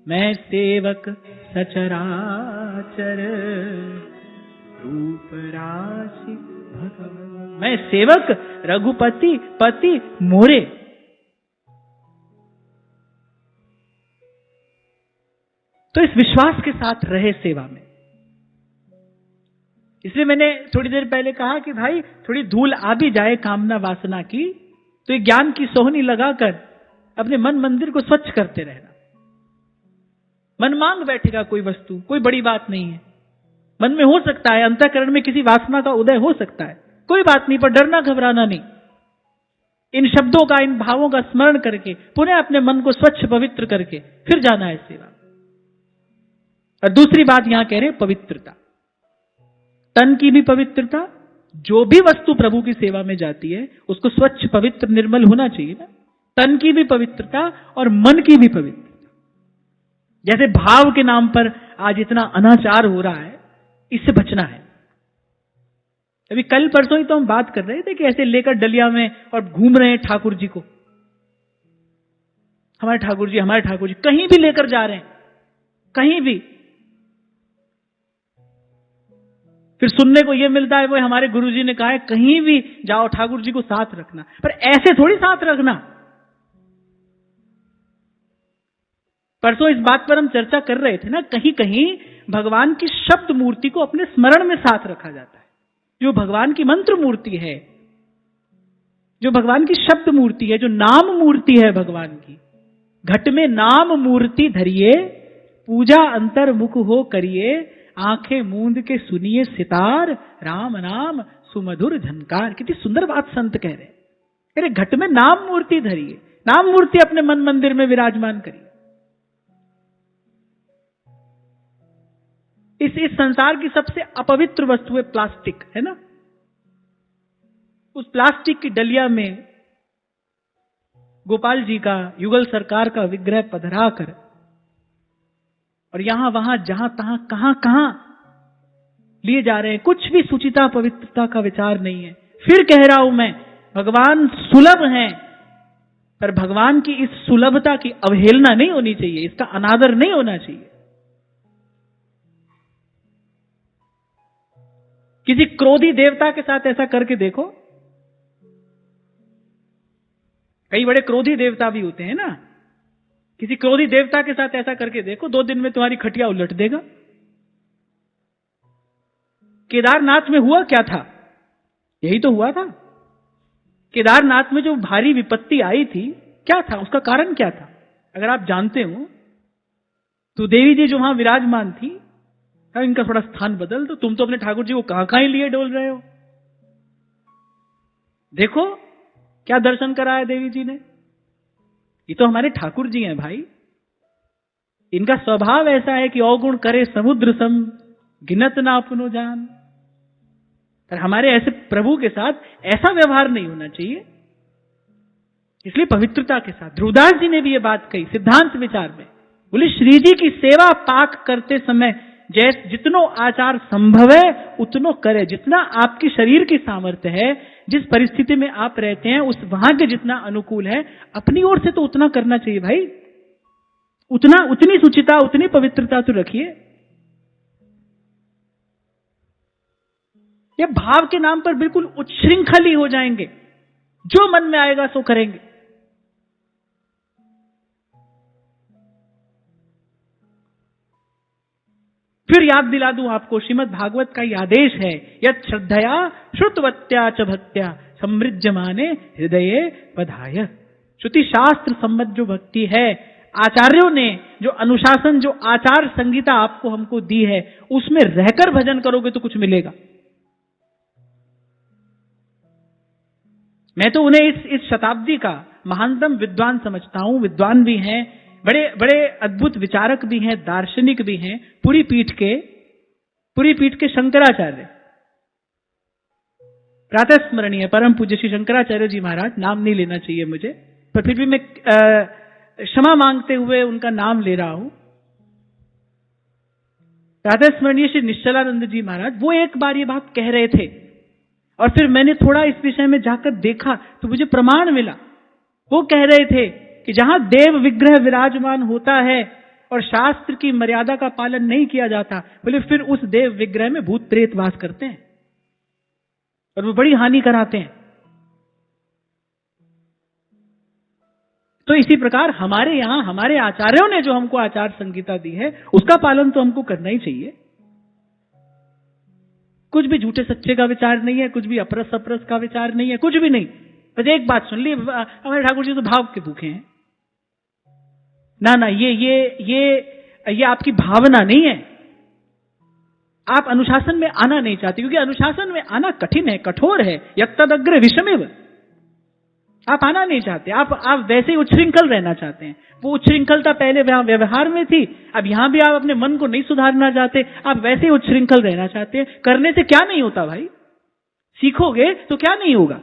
मैं सेवक सचराचर रूप राशि भगवान, मैं सेवक रघुपति पति मोरे। तो इस विश्वास के साथ रहे सेवा में। इसलिए मैंने थोड़ी देर पहले कहा कि भाई थोड़ी धूल आ भी जाए कामना वासना की, तो ये ज्ञान की सोहनी लगाकर अपने मन मंदिर को स्वच्छ करते रहना। मन मांग बैठेगा कोई वस्तु, कोई बड़ी बात नहीं है। मन में हो सकता है, अंतःकरण में किसी वासना का उदय हो सकता है, कोई बात नहीं, पर डरना घबराना नहीं। इन शब्दों का, इन भावों का स्मरण करके पुनः अपने मन को स्वच्छ पवित्र करके फिर जाना है सेवा। और दूसरी बात यहां कह रहे हैं पवित्रता, तन की भी पवित्रता। जो भी वस्तु प्रभु की सेवा में जाती है उसको स्वच्छ पवित्र निर्मल होना चाहिए ना। तन की भी पवित्रता और मन की भी पवित्रता। जैसे भाव के नाम पर आज इतना अनाचार हो रहा है, इससे बचना है। अभी कल परसों ही तो हम बात कर रहे थे कि ऐसे लेकर डलिया में और घूम रहे हैं ठाकुर जी को, हमारे ठाकुर जी, हमारे ठाकुर जी, कहीं भी लेकर जा रहे हैं, कहीं भी। फिर सुनने को यह मिलता है वो हमारे गुरुजी ने कहा है कहीं भी जाओ ठाकुर जी को साथ रखना, पर ऐसे थोड़ी साथ रखना। परसों इस बात पर हम चर्चा कर रहे थे ना, कहीं कहीं भगवान की शब्द मूर्ति को अपने स्मरण में साथ रखा जाता है, जो भगवान की मंत्र मूर्ति है, जो भगवान की शब्द मूर्ति है, जो नाम मूर्ति है भगवान की। घट में नाम मूर्ति धरिए, पूजा अंतर्मुख हो करिए, आंखें मूंद के सुनिए सितार, राम नाम सुमधुर झनकार। कितनी सुंदर बात संत कह रहे हैं। अरे घट में नाम मूर्ति धरिए, नाम मूर्ति अपने मन मंदिर में विराजमान करिए। इस संसार की सबसे अपवित्र वस्तु है प्लास्टिक, है ना। उस प्लास्टिक की डलिया में गोपाल जी का, युगल सरकार का विग्रह पधरा कर, और यहां वहां जहां तहां कहां कहां लिए जा रहे हैं, कुछ भी सुचिता पवित्रता का विचार नहीं है। फिर कह रहा हूं मैं, भगवान सुलभ हैं, पर भगवान की इस सुलभता की अवहेलना नहीं होनी चाहिए, इसका अनादर नहीं होना चाहिए। किसी क्रोधी देवता के साथ ऐसा करके देखो, कई बड़े क्रोधी देवता भी होते हैं ना, किसी क्रोधी देवता के साथ ऐसा करके देखो, 2 दिन में तुम्हारी खटिया उलट देगा। केदारनाथ में हुआ क्या था? यही तो हुआ था। केदारनाथ में जो भारी विपत्ति आई थी, क्या था उसका कारण? क्या था अगर आप जानते हो तो देवी जी जो वहां विराजमान थी, इनका थोड़ा स्थान बदल दो। तुम तो अपने ठाकुर जी को कहां कहां लिए डोल रहे हो। देखो क्या दर्शन कराया देवी जी ने। ये तो हमारे ठाकुर जी हैं भाई, इनका स्वभाव ऐसा है कि अवगुण करे समुद्र सम, गिनत ना अपनो जान। पर हमारे ऐसे प्रभु के साथ ऐसा व्यवहार नहीं होना चाहिए, इसलिए पवित्रता के साथ। ध्रुवदास जी ने भी ये बात कही सिद्धांत विचार में, बोले श्री जी की सेवा पाक करते समय जैसे जितनो आचार संभव है उतनो करे। जितना आपकी शरीर की सामर्थ्य है, जिस परिस्थिति में आप रहते हैं, उस वहां के जितना अनुकूल है, अपनी ओर से तो उतना करना चाहिए भाई। उतनी सुचिता, उतनी पवित्रता तो रखिए। ये भाव के नाम पर बिल्कुल उच्छृंखल ही हो जाएंगे, जो मन में आएगा सो करेंगे। फिर याद दिला दूं आपको, श्रीमद् भागवत का ही आदेश है, यत् श्रद्धया श्रुतवत्या च भक्त्या समृज्यमाने हृदये पधाय। श्रुति शास्त्र सम्मत जो भक्ति है, आचार्यों ने जो अनुशासन, जो आचार संहिता आपको हमको दी है, उसमें रहकर भजन करोगे तो कुछ मिलेगा। मैं तो उन्हें इस शताब्दी का महानतम विद्वान समझता हूं। विद्वान भी हैं, बड़े बड़े अद्भुत विचारक भी हैं, दार्शनिक भी हैं, पूरी पीठ के शंकराचार्य, प्रातः स्मरणीय परम पूज्य श्री शंकराचार्य जी महाराज, नाम नहीं लेना चाहिए मुझे, पर फिर भी मैं क्षमा मांगते हुए उनका नाम ले रहा हूं। प्रातः स्मरणीय श्री निश्चलानंद जी महाराज, वो एक बार ये बात कह रहे थे, और फिर मैंने थोड़ा इस विषय में जाकर देखा तो मुझे प्रमाण मिला। वो कह रहे थे कि जहां देव विग्रह विराजमान होता है और शास्त्र की मर्यादा का पालन नहीं किया जाता, बोले फिर उस देव विग्रह में भूत प्रेत वास करते हैं और वो बड़ी हानि कराते हैं। तो इसी प्रकार हमारे यहां हमारे आचार्यों ने जो हमको आचार संहिता दी है, उसका पालन तो हमको करना ही चाहिए। कुछ भी झूठे सच्चे का विचार नहीं है, कुछ भी अपरस अपरस का विचार नहीं है, कुछ भी नहीं। बस एक बात सुन ली, हमारे ठाकुर जी तो भाव के भूखे हैं ना, ये आपकी भावना नहीं है। आप अनुशासन में आना नहीं चाहते, क्योंकि अनुशासन में आना कठिन है, कठोर है, यत्तदग्र विषमेव। आप आना नहीं चाहते, आप वैसे ही उच्छृंखल रहना चाहते हैं। वो उच्छृंखलता पहले व्यवहार में थी, अब यहां भी आप अपने मन को नहीं सुधारना चाहते, आप वैसे ही उच्छृंखल रहना चाहते हैं। करने से क्या नहीं होता भाई, सीखोगे तो क्या नहीं होगा,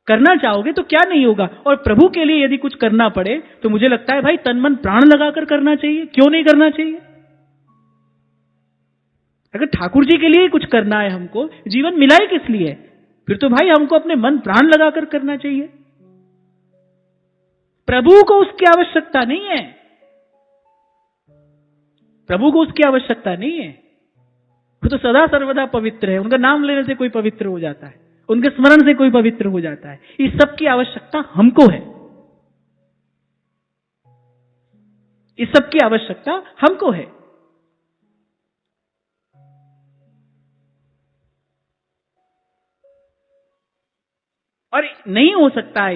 करना चाहोगे तो क्या नहीं होगा। और प्रभु के लिए यदि कुछ करना पड़े तो मुझे लगता है भाई तन मन प्राण लगाकर करना चाहिए। क्यों नहीं करना चाहिए? अगर ठाकुर जी के लिए कुछ करना है, हमको जीवन मिला ही किस लिए, फिर तो भाई हमको अपने मन प्राण लगाकर करना चाहिए। प्रभु को उसकी आवश्यकता नहीं है, प्रभु को उसकी आवश्यकता नहीं है। वो तो सदा सर्वदा पवित्र है, उनका नाम लेने से कोई पवित्र हो जाता है, उनके स्मरण से कोई पवित्र हो जाता है। इस सब की आवश्यकता हमको है, इस सब की आवश्यकता हमको है। और नहीं हो सकता है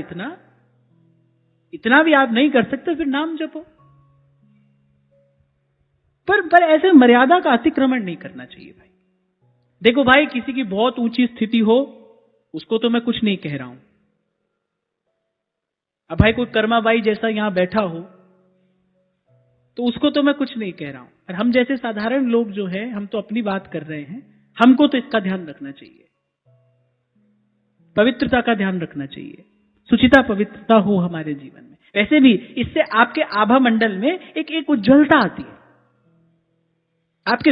इतना भी आप नहीं कर सकते, फिर नाम जपो। पर ऐसे मर्यादा का अतिक्रमण नहीं करना चाहिए भाई। देखो भाई, किसी की बहुत ऊंची स्थिति हो, उसको तो मैं कुछ नहीं कह रहा हूं। अब भाई कोई कर्माबाई जैसा यहां बैठा हो तो उसको तो मैं कुछ नहीं कह रहा हूं, और हम जैसे साधारण लोग जो है, हम तो अपनी बात कर रहे हैं, हमको तो इसका ध्यान रखना चाहिए। पवित्रता का ध्यान रखना चाहिए, सुचिता पवित्रता हो हमारे जीवन में। वैसे भी इससे आपके आभा मंडल में एक उज्ज्वलता आती है, आपके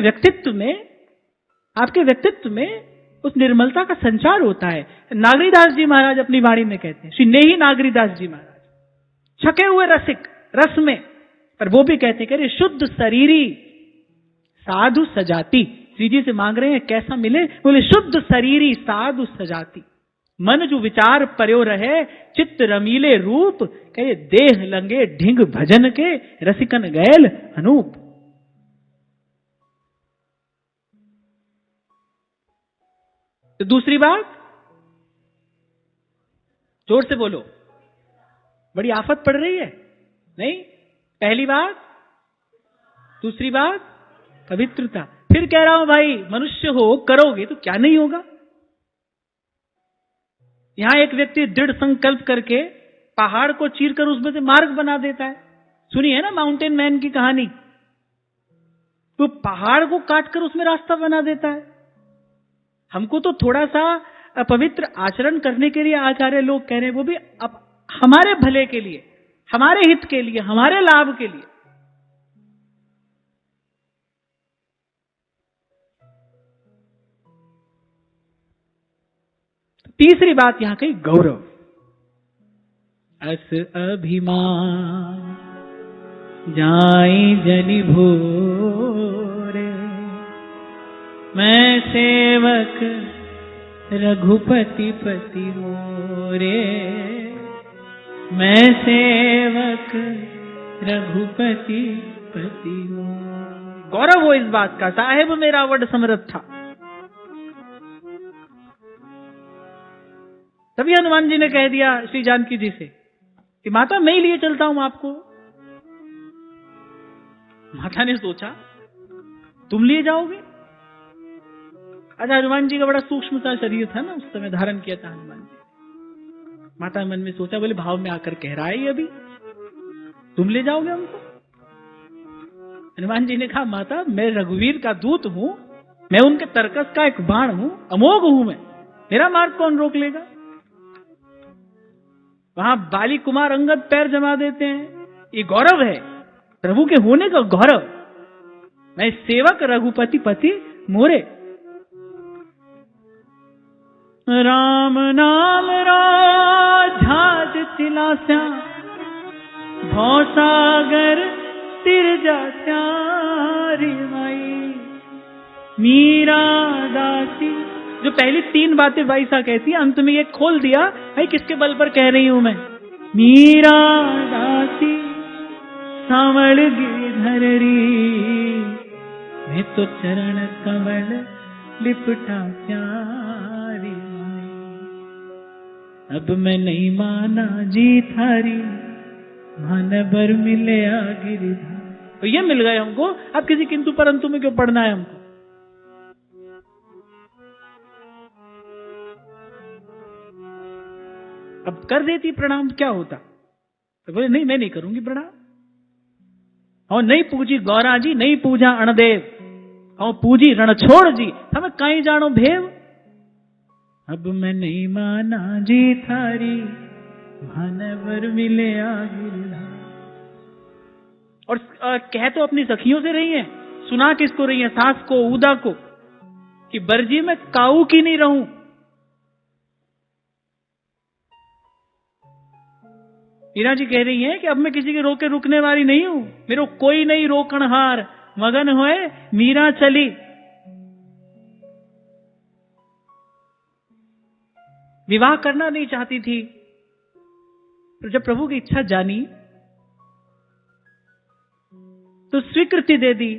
व्यक्तित्व में उस निर्मलता का संचार होता है। नागरीदास जी महाराज अपनी वाणी में कहते हैं, श्री नेही नागरीदास जी महाराज, छके हुए रसिक रस में, पर वो भी कहते हैं कि शुद्ध शरीरी साधु सजाती। श्री जी से मांग रहे हैं कैसा मिले, बोले शुद्ध शरीरी साधु सजाती, मन जो विचार पर्यो रहे, चित्त रमीले रूप, कहे देह लंगे ढिंग भजन के, रसिकन गैल अनूप। तो दूसरी बात, जोर से बोलो, बड़ी आफत पड़ रही है नहीं? पहली बात, दूसरी बात पवित्रता। फिर कह रहा हूं भाई, मनुष्य हो, करोगे तो क्या नहीं होगा। यहां एक व्यक्ति दृढ़ संकल्प करके पहाड़ को चीरकर उसमें से मार्ग बना देता है। सुनी है ना माउंटेन मैन की कहानी? तो पहाड़ को काटकर उसमें रास्ता बना देता है। हमको तो थोड़ा सा पवित्र आचरण करने के लिए आचार्य लोग कह रहे हैं, वो भी अब हमारे भले के लिए, हमारे हित के लिए, हमारे लाभ के लिए। तीसरी बात यहां कही गौरव। अस अभिमान जाई जनि भोरे, मैं सेवक रघुपति पति मोरे, मैं सेवक रघुपति पति मोरे। गौरव हो इस बात का, साहेब मेरा वड समरथ था। तभी हनुमान जी ने कह दिया श्री जानकी जी से कि माता मैं ही लिए चलता हूं आपको। माता ने सोचा तुम लिए जाओगे? अच्छा, हनुमान जी का बड़ा सूक्ष्म सा शरीर था ना, उस समय धारण किया था हनुमान जी। माता मन में सोचा, बोले भाव में आकर कह रहा है ये अभी तुम ले जाओगे हमको? हनुमान जी ने कहा माता मैं रघुवीर का दूत हूं, मैं उनके तर्कस का एक बाण हूं, अमोघ हूं मैं, मेरा मार्ग कौन रोक लेगा? वहां बाली कुमार अंगद पैर जमा देते हैं, ये गौरव है प्रभु के होने का गौरव। मैं सेवक रघुपति पति मोरे। राम नाम राज चिलास्या, भौसागर तिर जात्या रे माई, मीरा दासी। जो पहली तीन बातें बाई सा कहती है, अंत में ये खोल दिया भाई किसके बल पर कह रही हूं मैं। मीरा दासी सावड़ गिरधरी, मैं तो चरण कमल लिपटा प्यारी माई, अब मैं नहीं माना जी थारी, मान बर मिले गिरिधारी। तो ये मिल गए हमको, अब किसी किंतु परंतु में क्यों पढ़ना है हमको? अब कर देती प्रणाम क्या होता? तो बोले नहीं मैं नहीं करूंगी प्रणाम। और नहीं पूजी गौरा जी, नहीं पूजा अणदेव, और पूजी रणछोड़ जी, हमें कहीं जानो भेव। अब मैं नहीं माना जी थारी, भानवर मिले गिरधारी। और कह तो अपनी सखियों से रही है, सुना किसको रही है? सास को, उदा को, कि बरजी में काऊ की नहीं रहूं। मीरा जी कह रही हैं कि अब मैं किसी के रोके रुकने वाली नहीं हूं, मेरे कोई नहीं रोकनहार, मगन होए मीरा चली। विवाह करना नहीं चाहती थी, तो जब प्रभु की इच्छा जानी तो स्वीकृति दे दी।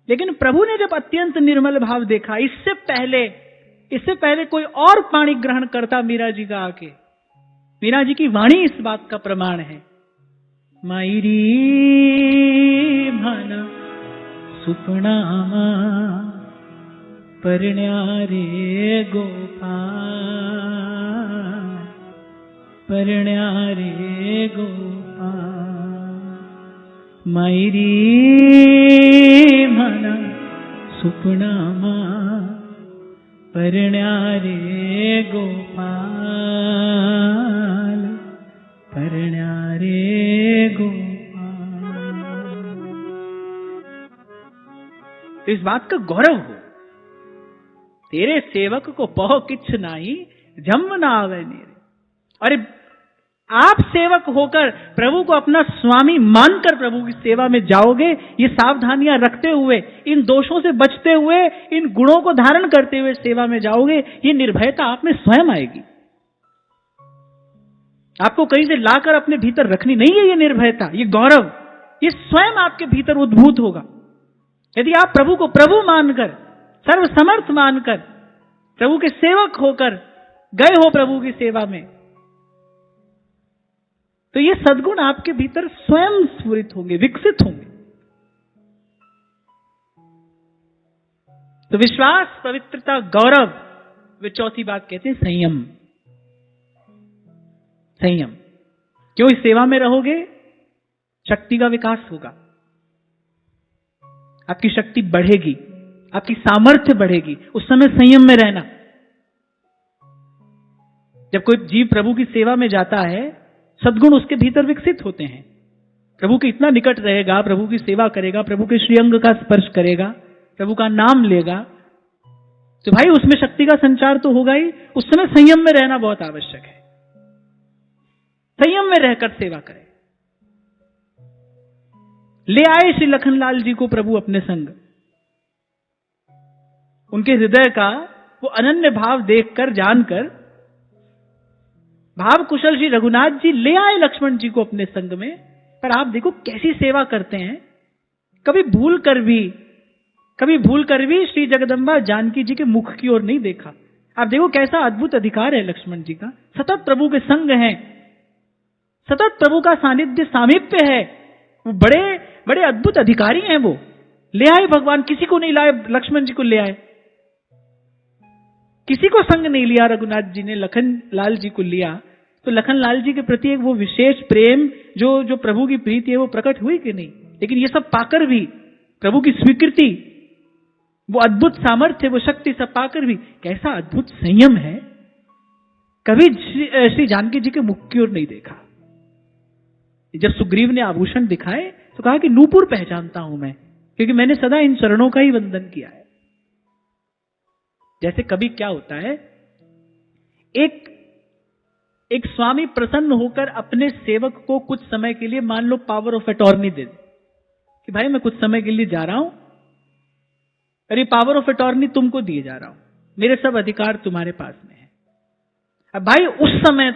लेकिन प्रभु ने जब अत्यंत निर्मल भाव देखा, इससे पहले कोई और पाणी ग्रहण करता मीरा जी का आके। मीरा जी की वाणी इस बात का प्रमाण है। मायरी भाना सुपना परण्यारे गोपाल, परण्यारे गोपाल, मायरी भाना सुपना परण्यारे गोपाल, परण्यारे गोपाल। तो इस बात का गौरव हो, तेरे सेवक को बहु किछ नाही, जम ना आवे नेरे। अरे आप सेवक होकर प्रभु को अपना स्वामी मानकर प्रभु की सेवा में जाओगे, ये सावधानियां रखते हुए, इन दोषों से बचते हुए, इन गुणों को धारण करते हुए सेवा में जाओगे, ये निर्भयता आप में स्वयं आएगी। आपको कहीं से लाकर अपने भीतर रखनी नहीं है ये निर्भयता, ये गौरव, ये स्वयं आपके भीतर उद्भूत होगा। यदि आप प्रभु को प्रभु मानकर, सर्वसमर्थ मानकर, प्रभु के सेवक होकर गए हो प्रभु की सेवा में, तो ये सद्गुण आपके भीतर स्वयं स्फुरित होंगे, विकसित होंगे। तो विश्वास, पवित्रता, गौरव, वे चौथी बात कहते हैं संयम। संयम क्यों? इस सेवा में रहोगे, शक्ति का विकास होगा, आपकी शक्ति बढ़ेगी, आपकी सामर्थ्य बढ़ेगी। उस समय संयम में रहना। जब कोई जीव प्रभु की सेवा में जाता है, सद्गुण उसके भीतर विकसित होते हैं। प्रभु के इतना निकट रहेगा, प्रभु की सेवा करेगा, प्रभु के श्रीअंग का स्पर्श करेगा, प्रभु का नाम लेगा, तो भाई उसमें शक्ति का संचार तो होगा ही। उस समय संयम में रहना बहुत आवश्यक है। संयम में रहकर सेवा करें। ले आए श्री लखनलाल जी को प्रभु अपने संग। उनके हृदय का वो अनन्य भाव देखकर, जानकर, भाव कुशल श्री रघुनाथ जी ले आए लक्ष्मण जी को अपने संग में। पर आप देखो कैसी सेवा करते हैं। कभी भूल कर भी श्री जगदम्बा जानकी जी के मुख की ओर नहीं देखा। आप देखो कैसा अद्भुत अधिकार है लक्ष्मण जी का। सतत प्रभु के संग हैं, सतत प्रभु का सानिध्य, सामीप्य है। वो बड़े बड़े अद्भुत अधिकारी हैं। वो ले आए भगवान, किसी को नहीं लाए, लक्ष्मण जी को ले आए। किसी को संग नहीं लिया रघुनाथ जी ने, लखनलाल जी को लिया। तो लखनलाल जी के प्रति एक वो विशेष प्रेम, जो प्रभु की प्रीति है, वो प्रकट हुई कि नहीं? लेकिन ये सब पाकर भी, प्रभु की स्वीकृति, वो अद्भुत सामर्थ्य, वो शक्ति सब पाकर भी कैसा अद्भुत संयम है। कभी श्री जानकी जी के मुख की ओर नहीं देखा। जब सुग्रीव ने आभूषण दिखाए तो कहा कि नूपुर पहचानता हूं मैं, क्योंकि मैंने सदा इन चरणों का ही वंदन किया है। जैसे कभी क्या होता है, एक स्वामी प्रसन्न होकर अपने सेवक को कुछ समय के लिए, मान लो पावर ऑफ अटॉर्नी दे दे कि भाई मैं कुछ समय के लिए जा रहा हूं, अरे पावर ऑफ अटॉर्नी तुमको दिए जा रहा हूं, मेरे सब अधिकार तुम्हारे पास में है। अब भाई उस समय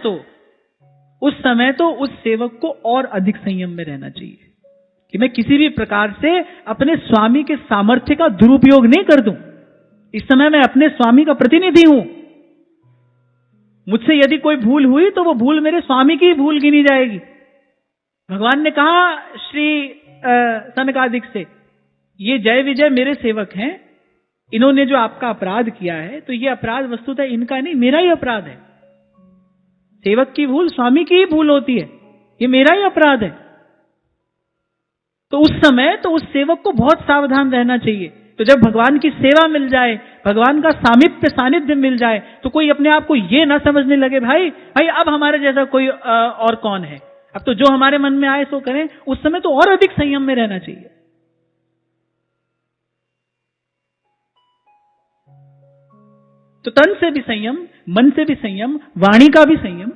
तो उस सेवक को और अधिक संयम में रहना चाहिए कि मैं किसी भी प्रकार से अपने स्वामी के सामर्थ्य का दुरुपयोग नहीं कर दूं। इस समय मैं अपने स्वामी का प्रतिनिधि हूं। मुझसे यदि कोई भूल हुई तो वो भूल मेरे स्वामी की भूल गिनी जाएगी। भगवान ने कहा श्री सनकादिक से, ये जय विजय मेरे सेवक हैं, इन्होंने जो आपका अपराध किया है, तो ये अपराध वस्तुतः इनका नहीं, मेरा ही अपराध है। सेवक की भूल स्वामी की ही भूल होती है, ये मेरा ही अपराध है। तो उस समय तो उस सेवक को बहुत सावधान रहना चाहिए। तो जब भगवान की सेवा मिल जाए, भगवान का सामीप्य, सानिध्य मिल जाए, तो कोई अपने आप को ये ना समझने लगे भाई अब हमारे जैसा कोई और कौन है, अब तो जो हमारे मन में आए सो करें। उस समय तो और अधिक संयम में रहना चाहिए। तो तन से भी संयम, मन से भी संयम, वाणी का भी संयम,